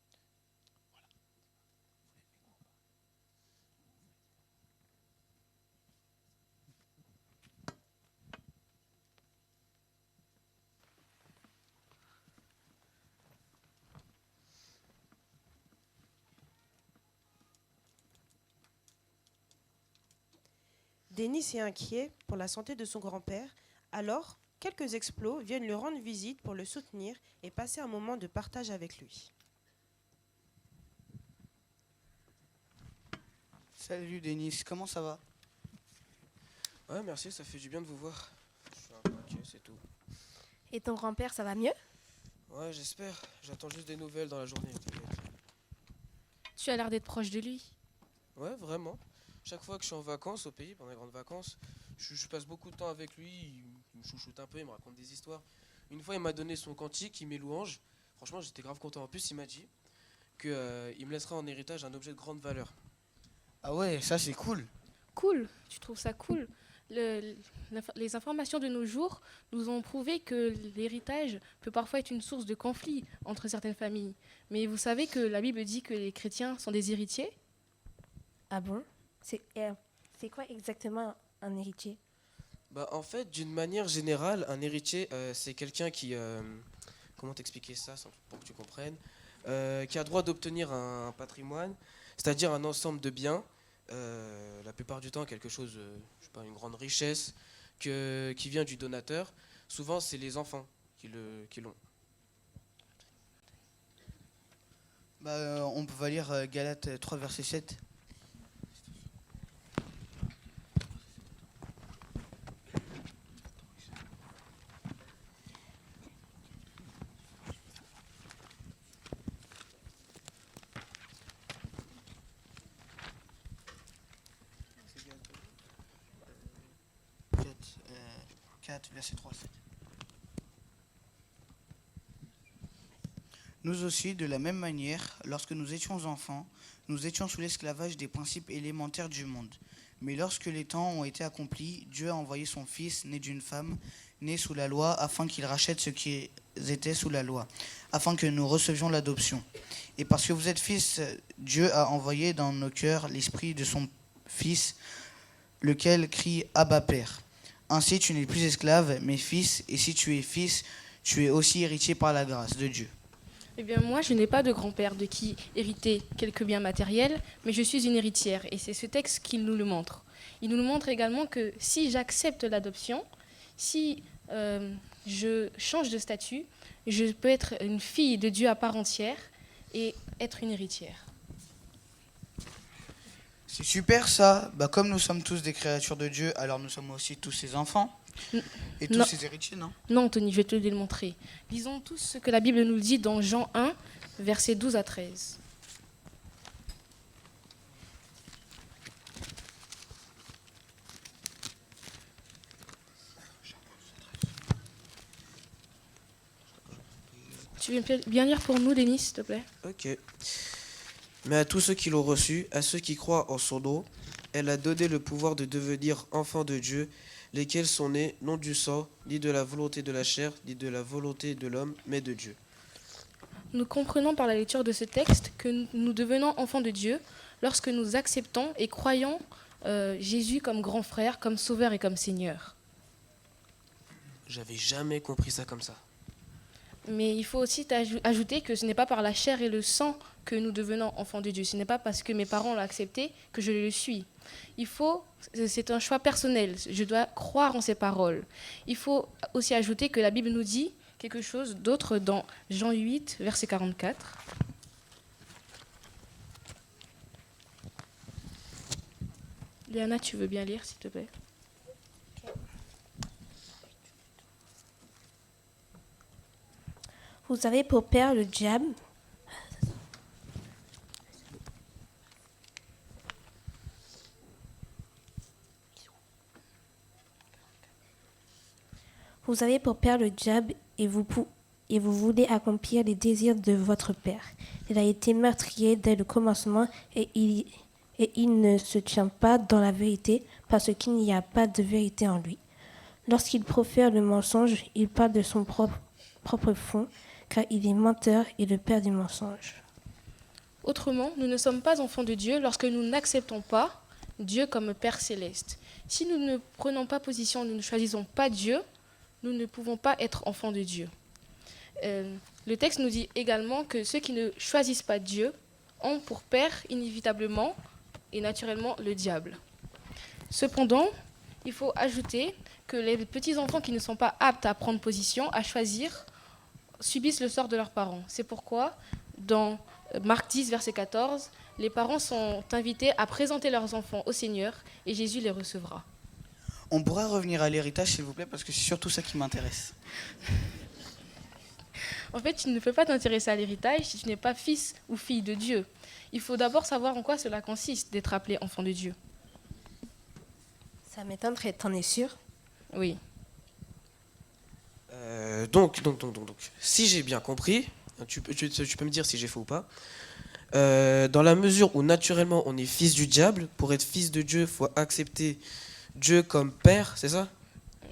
Denis est inquiet pour la santé de son grand-père. Alors, quelques explos viennent lui rendre visite pour le soutenir et passer un moment de partage avec lui. Salut Denis, comment ça va? Ouais, merci, ça fait du bien de vous voir. Je suis un peu inquiet, c'est tout. Et ton grand-père, ça va mieux? Ouais, j'espère. J'attends juste des nouvelles dans la journée. T'inquiète. Tu as l'air d'être proche de lui. Ouais, vraiment. Chaque fois que je suis en vacances au pays, pendant les grandes vacances, je passe beaucoup de temps avec lui. Il me chouchoute un peu, il me raconte des histoires. Une fois, il m'a donné son cantique, il mes louanges. Franchement, j'étais grave content. En plus, il m'a dit qu'il me laissera en héritage un objet de grande valeur. Ah ouais, ça c'est cool. Cool, tu trouves ça cool? Les informations de nos jours nous ont prouvé que l'héritage peut parfois être une source de conflit entre certaines familles. Mais vous savez que la Bible dit que les chrétiens sont des héritiers? Ah bon? C'est quoi exactement un héritier? Bah, en fait, d'une manière générale, un héritier, c'est quelqu'un qui... comment t'expliquer ça pour que tu comprennes, qui a droit d'obtenir un patrimoine, c'est-à-dire un ensemble de biens, la plupart du temps quelque chose, je sais pas, une grande richesse qui vient du donateur. Souvent, c'est les enfants qui l'ont. Bah, on va lire Galates 3, verset 7. Verset 3, 7. Nous aussi, de la même manière, lorsque nous étions enfants, nous étions sous l'esclavage des principes élémentaires du monde. Mais lorsque les temps ont été accomplis, Dieu a envoyé son Fils, né d'une femme, né sous la loi, afin qu'il rachète ceux qui étaient sous la loi, afin que nous recevions l'adoption. Et parce que vous êtes fils, Dieu a envoyé dans nos cœurs l'esprit de son Fils, lequel crie « Abba, Père ». Ainsi, tu n'es plus esclave, mais fils, et si tu es fils, tu es aussi héritier par la grâce de Dieu. Eh bien, moi, je n'ai pas de grand-père de qui hériter quelques biens matériels, mais je suis une héritière, et c'est ce texte qui nous le montre. Il nous montre également que si j'accepte l'adoption, si je change de statut, je peux être une fille de Dieu à part entière et être une héritière. C'est super ça. Bah, comme nous sommes tous des créatures de Dieu, alors nous sommes aussi tous ses enfants et tous ses héritiers, non? Non, Anthony, je vais te le démontrer. Lisons tous ce que la Bible nous dit dans Jean 1, versets 12 à 13. Tu veux bien lire pour nous, Denis, s'il te plaît? Ok. Mais à tous ceux qui l'ont reçu, à ceux qui croient en son nom, elle a donné le pouvoir de devenir enfants de Dieu, lesquels sont nés non du sang, ni de la volonté de la chair, ni de la volonté de l'homme, mais de Dieu. Nous comprenons par la lecture de ce texte que nous devenons enfants de Dieu lorsque nous acceptons et croyons Jésus comme grand frère, comme sauveur et comme Seigneur. J'avais jamais compris ça comme ça. Mais il faut aussi ajouter que ce n'est pas par la chair et le sang que nous devenons enfants de Dieu. Ce n'est pas parce que mes parents l'ont accepté que je le suis. C'est un choix personnel. Je dois croire en ses paroles. Il faut aussi ajouter que la Bible nous dit quelque chose d'autre dans Jean 8, verset 44. Liana, tu veux bien lire, s'il te plaît? Vous avez pour père le diable. Vous avez pour père le diable et vous voulez accomplir les désirs de votre père. Il a été meurtrier dès le commencement et il ne se tient pas dans la vérité parce qu'il n'y a pas de vérité en lui. Lorsqu'il profère le mensonge, il parle de son propre fond, car il est menteur et le père du mensonge. Autrement, nous ne sommes pas enfants de Dieu lorsque nous n'acceptons pas Dieu comme Père céleste. Si nous ne prenons pas position, nous ne choisissons pas Dieu, nous ne pouvons pas être enfants de Dieu. Le texte nous dit également que ceux qui ne choisissent pas Dieu ont pour père inévitablement et naturellement le diable. Cependant, il faut ajouter que les petits-enfants qui ne sont pas aptes à prendre position, à choisir, subissent le sort de leurs parents. C'est pourquoi, dans Marc 10, verset 14, les parents sont invités à présenter leurs enfants au Seigneur et Jésus les recevra. On pourrait revenir à l'héritage, s'il vous plaît, parce que c'est surtout ça qui m'intéresse. En fait, tu ne peux pas t'intéresser à l'héritage si tu n'es pas fils ou fille de Dieu. Il faut d'abord savoir en quoi cela consiste d'être appelé enfant de Dieu. Ça m'étonnerait, t'en es sûr? Oui. Donc, si j'ai bien compris, tu peux me dire si j'ai faux ou pas, dans la mesure où naturellement on est fils du diable, pour être fils de Dieu, il faut accepter Dieu comme père, c'est ça?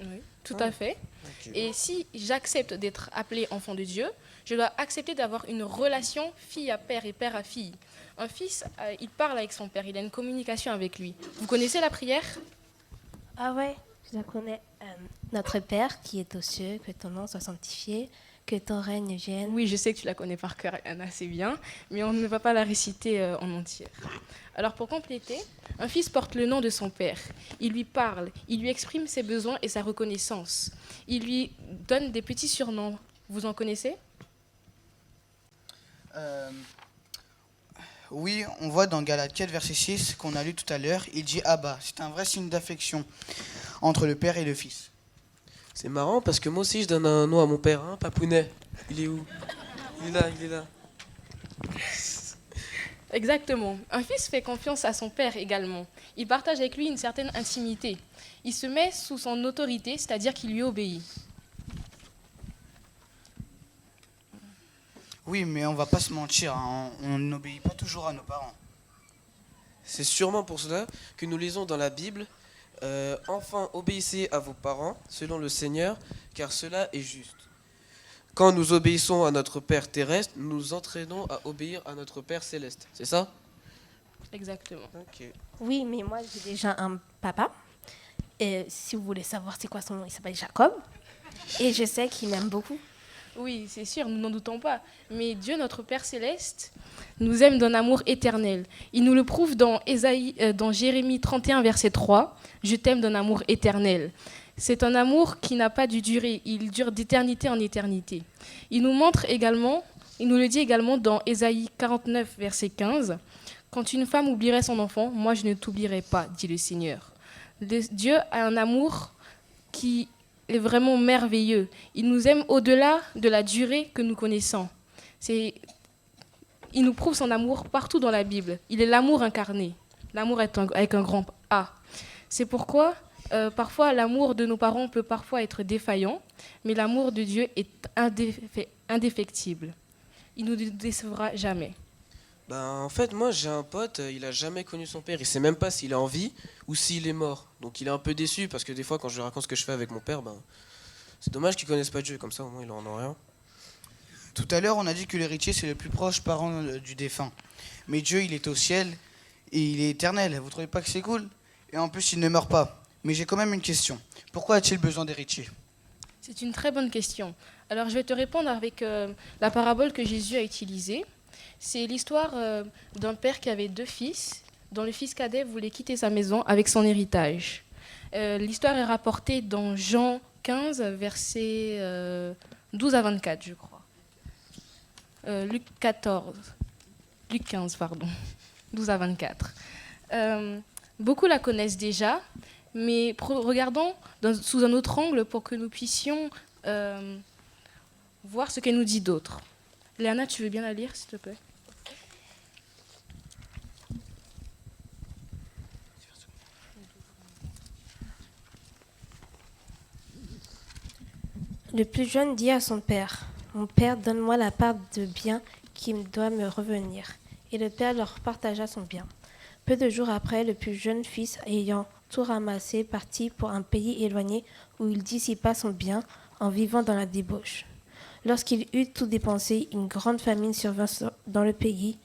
Oui, tout à fait. Okay. Et si j'accepte d'être appelé enfant de Dieu, je dois accepter d'avoir une relation fille à père et père à fille. Un fils, il parle avec son père, il a une communication avec lui. Vous connaissez la prière? Ah ouais, je la connais. Notre Père qui est aux cieux, que ton nom soit sanctifié, que ton règne vienne. Oui, je sais que tu la connais par cœur, Anna, c'est bien, mais on ne va pas la réciter en entière. Alors pour compléter, un fils porte le nom de son père. Il lui parle, il lui exprime ses besoins et sa reconnaissance. Il lui donne des petits surnoms. Vous en connaissez? Oui, on voit dans Galates 4, verset 6, qu'on a lu tout à l'heure, il dit Abba. C'est un vrai signe d'affection entre le père et le fils. C'est marrant parce que moi aussi je donne un nom à mon père, hein, Papounet. Il est où? Il est là. Exactement. Un fils fait confiance à son père également. Il partage avec lui une certaine intimité. Il se met sous son autorité, c'est-à-dire qu'il lui obéit. Oui, mais on va pas se mentir, hein, on n'obéit pas toujours à nos parents. C'est sûrement pour cela que nous lisons dans la Bible « Enfin, obéissez à vos parents, selon le Seigneur, car cela est juste. » Quand nous obéissons à notre Père terrestre, nous nous entraînons à obéir à notre Père céleste. C'est ça? Exactement. Okay. Oui, mais moi, j'ai déjà un papa. Et si vous voulez savoir c'est quoi son nom, il s'appelle Jacob. Et je sais qu'il m'aime beaucoup. Oui, c'est sûr, nous n'en doutons pas. Mais Dieu, notre Père céleste, nous aime d'un amour éternel. Il nous le prouve dans Jérémie 31, verset 3. « Je t'aime d'un amour éternel ». C'est un amour qui n'a pas de durée. Il dure d'éternité en éternité. Il nous le dit également dans Ésaïe 49, verset 15. « Quand une femme oublierait son enfant, moi je ne t'oublierai pas, dit le Seigneur. » Dieu a un amour qui est vraiment merveilleux. Il nous aime au-delà de la durée que nous connaissons. Il nous prouve son amour partout dans la Bible. Il est l'amour incarné. L'amour avec un grand A. C'est pourquoi, parfois, l'amour de nos parents peut parfois être défaillant, mais l'amour de Dieu est indéfectible. Il ne nous décevra jamais. En fait, moi, j'ai un pote, il n'a jamais connu son père. Il ne sait même pas s'il est en vie ou s'il est mort. Donc, il est un peu déçu parce que des fois, quand je lui raconte ce que je fais avec mon père, c'est dommage qu'il ne connaisse pas Dieu. Comme ça, au moins, il n'en a rien. Tout à l'heure, on a dit que l'héritier, c'est le plus proche parent du défunt. Mais Dieu, il est au ciel et il est éternel. Vous ne trouvez pas que c'est cool? Et en plus, il ne meurt pas. Mais j'ai quand même une question. Pourquoi a-t-il besoin d'héritier? C'est une très bonne question. Alors, je vais te répondre avec la parabole que Jésus a utilisée. C'est l'histoire d'un père qui avait deux fils. dont le fils cadet voulait quitter sa maison avec son héritage. L'histoire est rapportée dans Jean 15, versets 12 à 24, je crois. Luc 15, pardon, 12 à 24. Beaucoup la connaissent déjà, mais regardons sous un autre angle pour que nous puissions voir ce qu'elle nous dit d'autre. Léana, tu veux bien la lire, s'il te plaît? Le plus jeune dit à son père, « Mon père, donne-moi la part de bien qui doit me revenir. » Et le père leur partagea son bien. Peu de jours après, le plus jeune fils, ayant tout ramassé, partit pour un pays éloigné où il dissipa son bien en vivant dans la débauche. Lorsqu'il eut tout dépensé, une grande famine survint dans le pays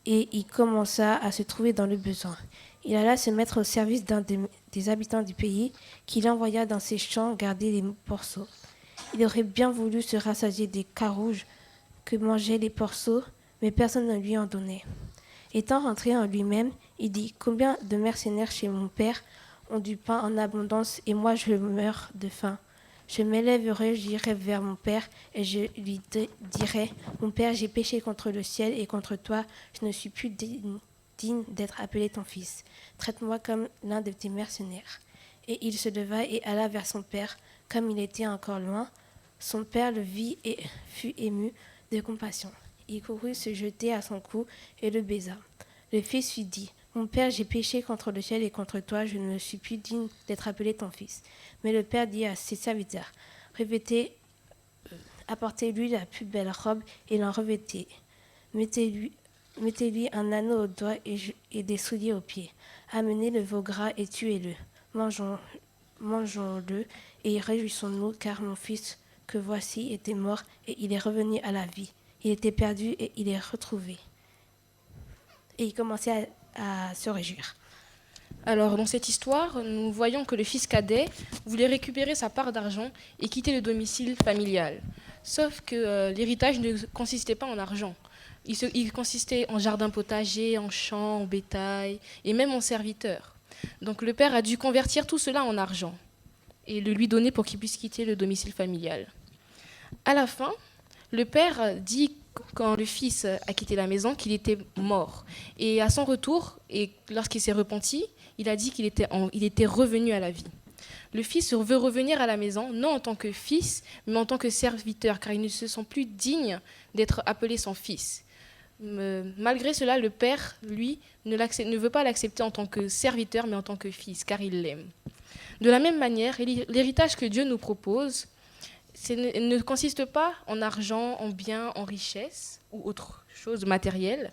et il commença à se trouver dans le besoin. Il alla se mettre au service d'un des habitants du pays qu'il envoya dans ses champs garder les porceaux. Il aurait bien voulu se rassasier des carouges que mangeaient les porceaux, mais personne ne lui en donnait. Étant rentré en lui-même, il dit « Combien de mercenaires chez mon père ont du pain en abondance et moi je meurs de faim. Je m'élèverai, j'irai vers mon père et je lui dirai « Mon père, j'ai péché contre le ciel et contre toi, je ne suis plus digne d'être appelé ton fils. Traite-moi comme l'un de tes mercenaires. » Et il se leva et alla vers son père. Comme il était encore loin, son père le vit et fut ému de compassion. Il courut se jeter à son cou et le baisa. Le fils lui dit « Mon père, j'ai péché contre le ciel et contre toi, je ne suis plus digne d'être appelé ton fils. » Mais le père dit à ses serviteurs « Apportez-lui la plus belle robe et l'en revêtez. Mettez-lui un anneau au doigt et des souliers aux pieds. Amenez le veau gras et tuez-le. Mangeons-le et réjouissons-nous, car mon fils que voici était mort et il est revenu à la vie. Il était perdu et il est retrouvé. » Et il commençait à se réjouir. Alors, dans cette histoire, nous voyons que le fils cadet voulait récupérer sa part d'argent et quitter le domicile familial. Sauf que l'héritage ne consistait pas en argent. Il consistait en jardin potager, en champs, en bétail et même en serviteurs. Donc le père a dû convertir tout cela en argent et le lui donner pour qu'il puisse quitter le domicile familial. À la fin, le père dit, quand le fils a quitté la maison, qu'il était mort. Et à son retour, et lorsqu'il s'est repenti, il a dit qu'il était revenu à la vie. Le fils veut revenir à la maison, non en tant que fils, mais en tant que serviteur, car il ne se sent plus digne d'être appelé son fils. Malgré cela, le père, lui, ne veut pas l'accepter en tant que serviteur, mais en tant que fils, car il l'aime. De la même manière, l'héritage que Dieu nous propose ne consiste pas en argent, en biens, en richesse ou autre chose matérielle,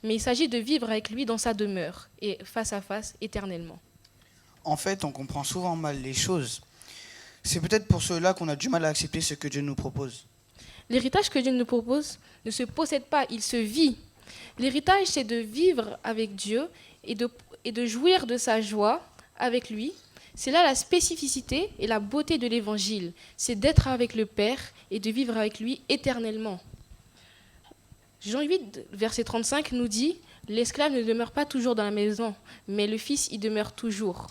mais il s'agit de vivre avec lui dans sa demeure et face à face éternellement. En fait, on comprend souvent mal les choses. C'est peut-être pour cela qu'on a du mal à accepter ce que Dieu nous propose. L'héritage que Dieu nous propose ne se possède pas, il se vit. L'héritage, c'est de vivre avec Dieu et de jouir de sa joie avec lui. C'est là la spécificité et la beauté de l'Évangile. C'est d'être avec le Père et de vivre avec lui éternellement. Jean 8, verset 35 nous dit « L'esclave ne demeure pas toujours dans la maison, mais le Fils y demeure toujours. »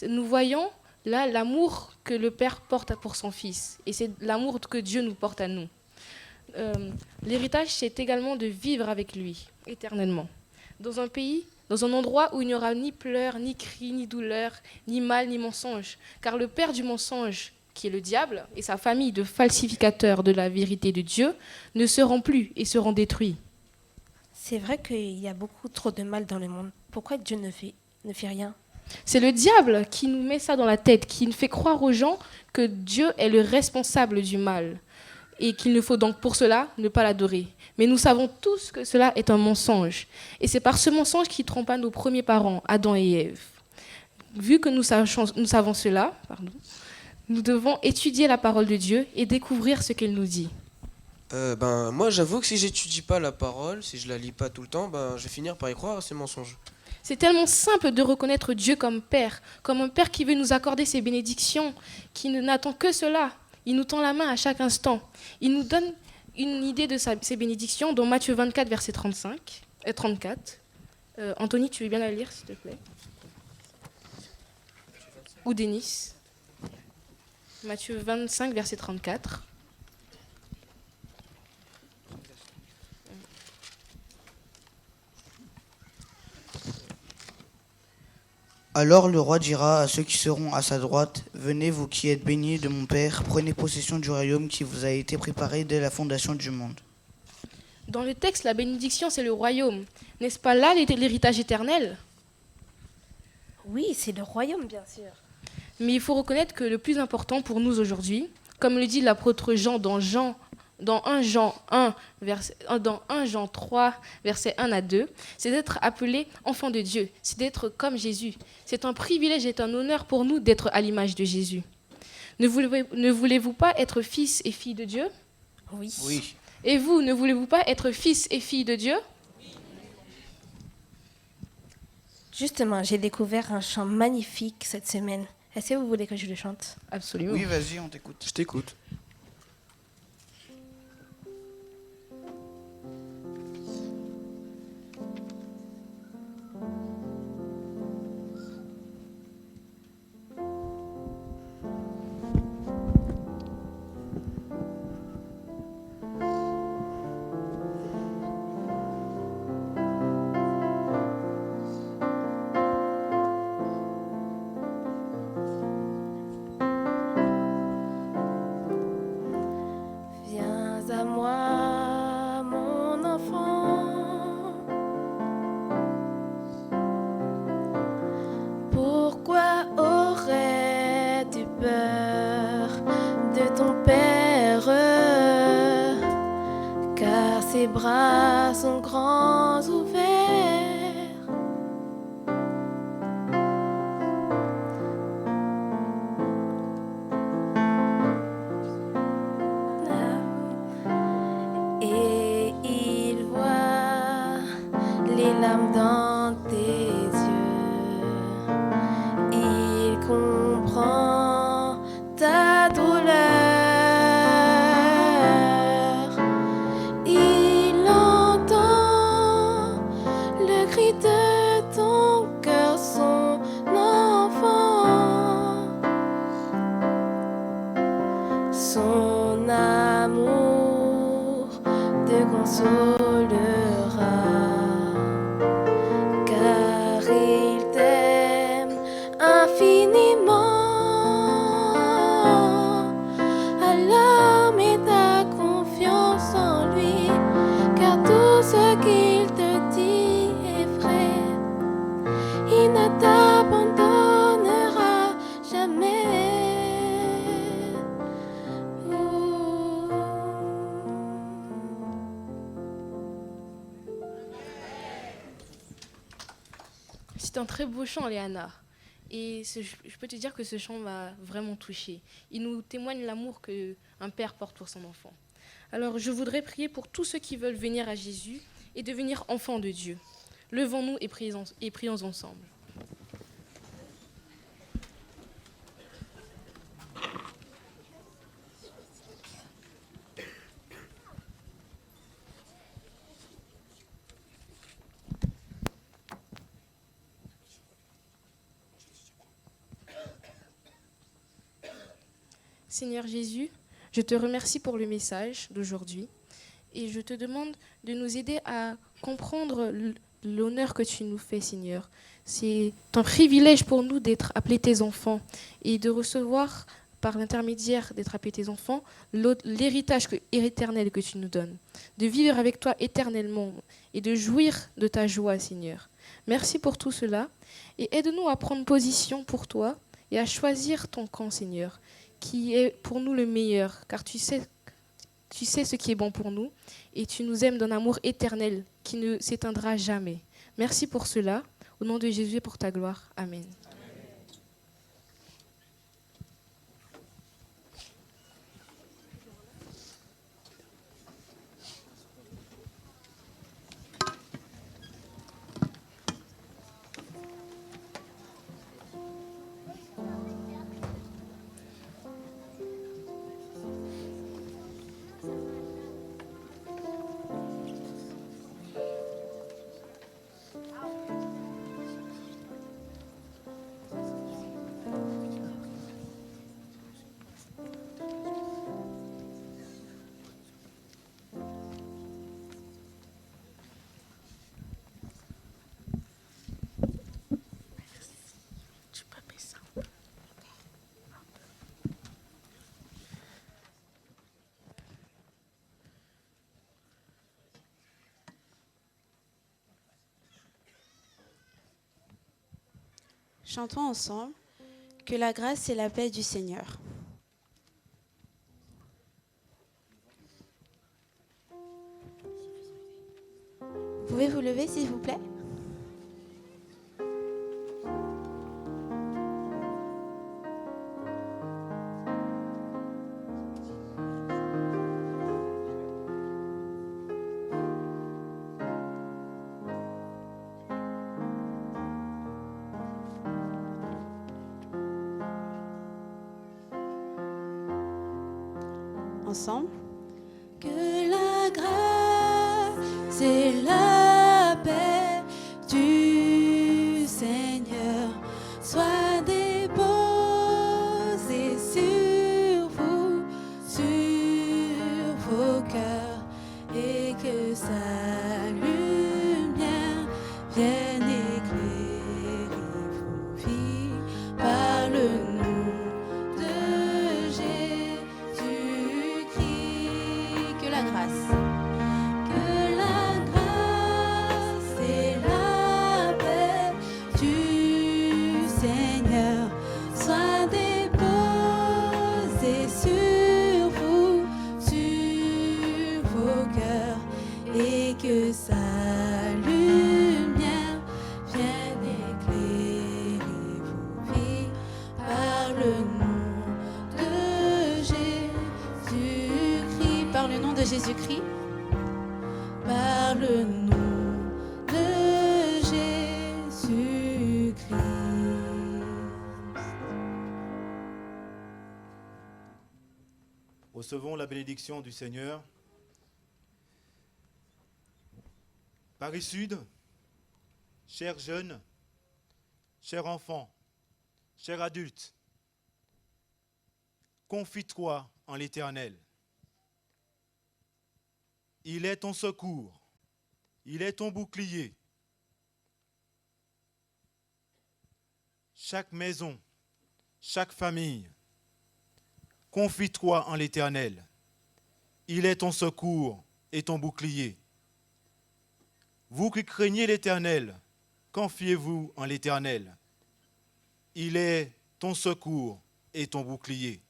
Nous voyons là l'amour que le Père porte pour son Fils. Et c'est l'amour que Dieu nous porte à nous. L'héritage, c'est également de vivre avec lui éternellement. Dans un endroit où il n'y aura ni pleurs, ni cris, ni douleurs, ni mal, ni mensonge. Car le père du mensonge, qui est le diable, et sa famille de falsificateurs de la vérité de Dieu, ne seront plus et seront détruits. C'est vrai qu'il y a beaucoup trop de mal dans le monde. Pourquoi Dieu ne fait rien ? C'est le diable qui nous met ça dans la tête, qui nous fait croire aux gens que Dieu est le responsable du mal et qu'il ne faut donc pour cela ne pas l'adorer. Mais nous savons tous que cela est un mensonge. Et c'est par ce mensonge qui trompa nos premiers parents, Adam et Ève. Vu que nous savons cela, nous devons étudier la parole de Dieu et découvrir ce qu'elle nous dit. Moi, j'avoue que si j'étudie pas la parole, si je la lis pas tout le temps, je vais finir par y croire à ces mensonges. C'est tellement simple de reconnaître Dieu comme Père un Père qui veut nous accorder ses bénédictions, qui n'attend que cela. Il nous tend la main à chaque instant. Il nous donne une idée de ses bénédictions dans Matthieu 24, verset 34. Anthony, tu veux bien la lire, s'il te plaît? Ou Denis? Matthieu 25, verset 34. Alors le roi dira à ceux qui seront à sa droite, venez vous qui êtes bénis de mon Père, prenez possession du royaume qui vous a été préparé dès la fondation du monde. Dans le texte, la bénédiction, c'est le royaume. N'est-ce pas là l'héritage éternel? Oui, c'est le royaume, bien sûr. Mais il faut reconnaître que le plus important pour nous aujourd'hui, comme le dit l'apôtre Jean dans 1 Jean 3, versets 1 à 2, c'est d'être appelé enfant de Dieu, c'est d'être comme Jésus. C'est un privilège et un honneur pour nous d'être à l'image de Jésus. Ne voulez-vous pas être fils et filles de Dieu? Oui. Oui. Et vous, ne voulez-vous pas être fils et filles de Dieu? Justement, j'ai découvert un chant magnifique cette semaine. Est-ce que vous voulez que je le chante? Absolument. Oui, vas-y, on t'écoute. Je t'écoute. Viens à moi, mon enfant. Pourquoi aurais-tu peur de ton père? Car ses bras sont grands ouverts. Et il voit les larmes dans tes yeux. Il comprend ta douleur. Il entend le cri de ton cœur, son enfant. Son amour te consolera, car il t'aime infiniment. Alors mets ta confiance en lui, car tout ce qu'il te dit est vrai. Il ne t'abandonnera jamais. C'est un très beau chant, Léana. Et je peux te dire que ce chant m'a vraiment touchée. Il nous témoigne l'amour qu'un père porte pour son enfant. Alors, je voudrais prier pour tous ceux qui veulent venir à Jésus et devenir enfants de Dieu. Levons-nous et prions ensemble. Seigneur Jésus, je te remercie pour le message d'aujourd'hui et je te demande de nous aider à comprendre l'honneur que tu nous fais, Seigneur. C'est un privilège pour nous d'être appelés tes enfants et de recevoir, par l'intermédiaire d'être appelés tes enfants, l'héritage éternel que tu nous donnes, de vivre avec toi éternellement et de jouir de ta joie, Seigneur. Merci pour tout cela et aide-nous à prendre position pour toi et à choisir ton camp, Seigneur, qui est pour nous le meilleur, car tu sais ce qui est bon pour nous et tu nous aimes d'un amour éternel qui ne s'éteindra jamais. Merci pour cela, au nom de Jésus et pour ta gloire. Amen. Chantons ensemble que la grâce et la paix du Seigneur. Vous pouvez vous lever, s'il vous plaît? Ensemble. Que la grâce et la paix du Seigneur soient déposées sur vous, sur vos cœurs, et que sa lumière vienne éclairer vos vies par le nom de Jésus-Christ. Que la grâce et la paix du Seigneur soient déposées sur vous, sur vos cœurs, et que sa lumière vienne éclairer vos vies par le nom de Jésus-Christ. Par le nom de Jésus-Christ. Par le nom de Jésus-Christ. Recevons la bénédiction du Seigneur. Paris Sud, chers jeunes, chers enfants, chers adultes, confie-toi en l'Éternel. Il est ton secours, il est ton bouclier. Chaque maison, chaque famille, confie-toi en l'Éternel. Il est ton secours et ton bouclier. Vous qui craignez l'Éternel, confiez-vous en l'Éternel. Il est ton secours et ton bouclier.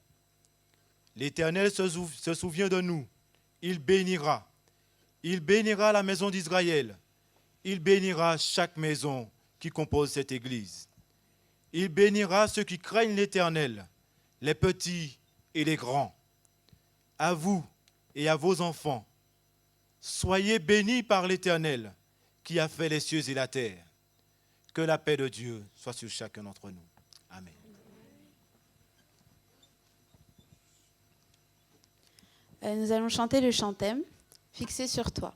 L'Éternel se souvient de nous. Il bénira. Il bénira la maison d'Israël. Il bénira chaque maison qui compose cette église. Il bénira ceux qui craignent l'Éternel, les petits et les grands. À vous et à vos enfants, soyez bénis par l'Éternel qui a fait les cieux et la terre. Que la paix de Dieu soit sur chacun d'entre nous. Amen. Nous allons chanter le chant-thème « Fixé sur toi ».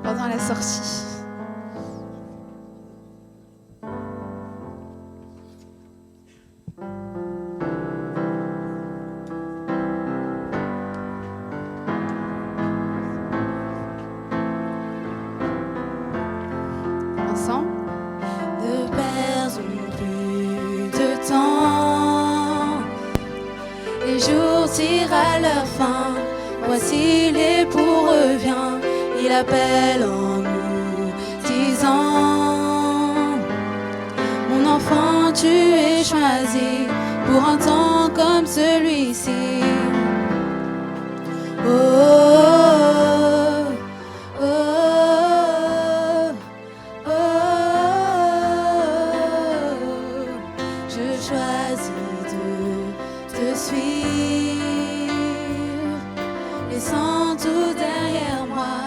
Pendant la sortie. Ensemble. Ne perdons plus de temps. Les jours tirent à leur fin. Voici l'époux revient. Il appelle en nous disant: mon enfant, tu es choisi pour un temps comme celui-ci. Oh, oh, oh, oh, oh. Je choisis de te suivre, laissant tout derrière moi.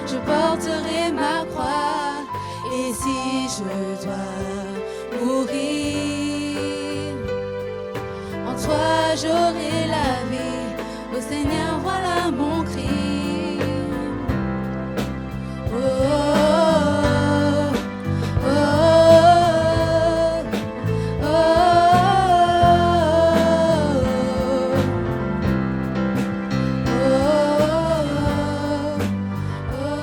Je porterai ma croix, et si je dois mourir, en toi j'aurai la vie. Ô Seigneur, voilà mon cri. Oh, oh, oh, oh, oh, oh, oh.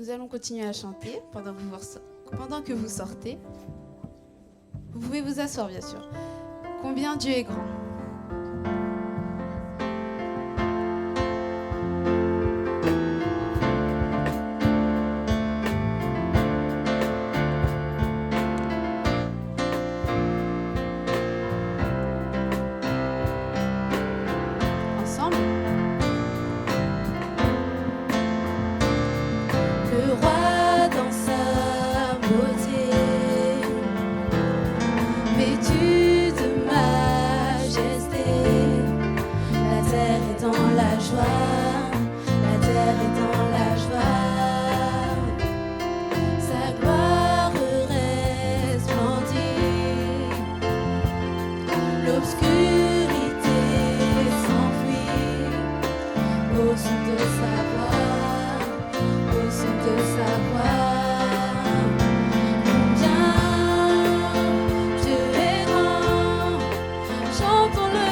nous allons continuer à chanter pendant que vous sortez. Vous pouvez vous asseoir, bien sûr. Combien Dieu est grand. Ensemble. Le roi dans sa beauté, vêtu de majesté, la terre est dans la joie, la terre est dans la joie, sa gloire resplendit, l'obscurité s'enfuit au son de sa voix, au son de sa voix. Combien Dieu est grand, chantons-le.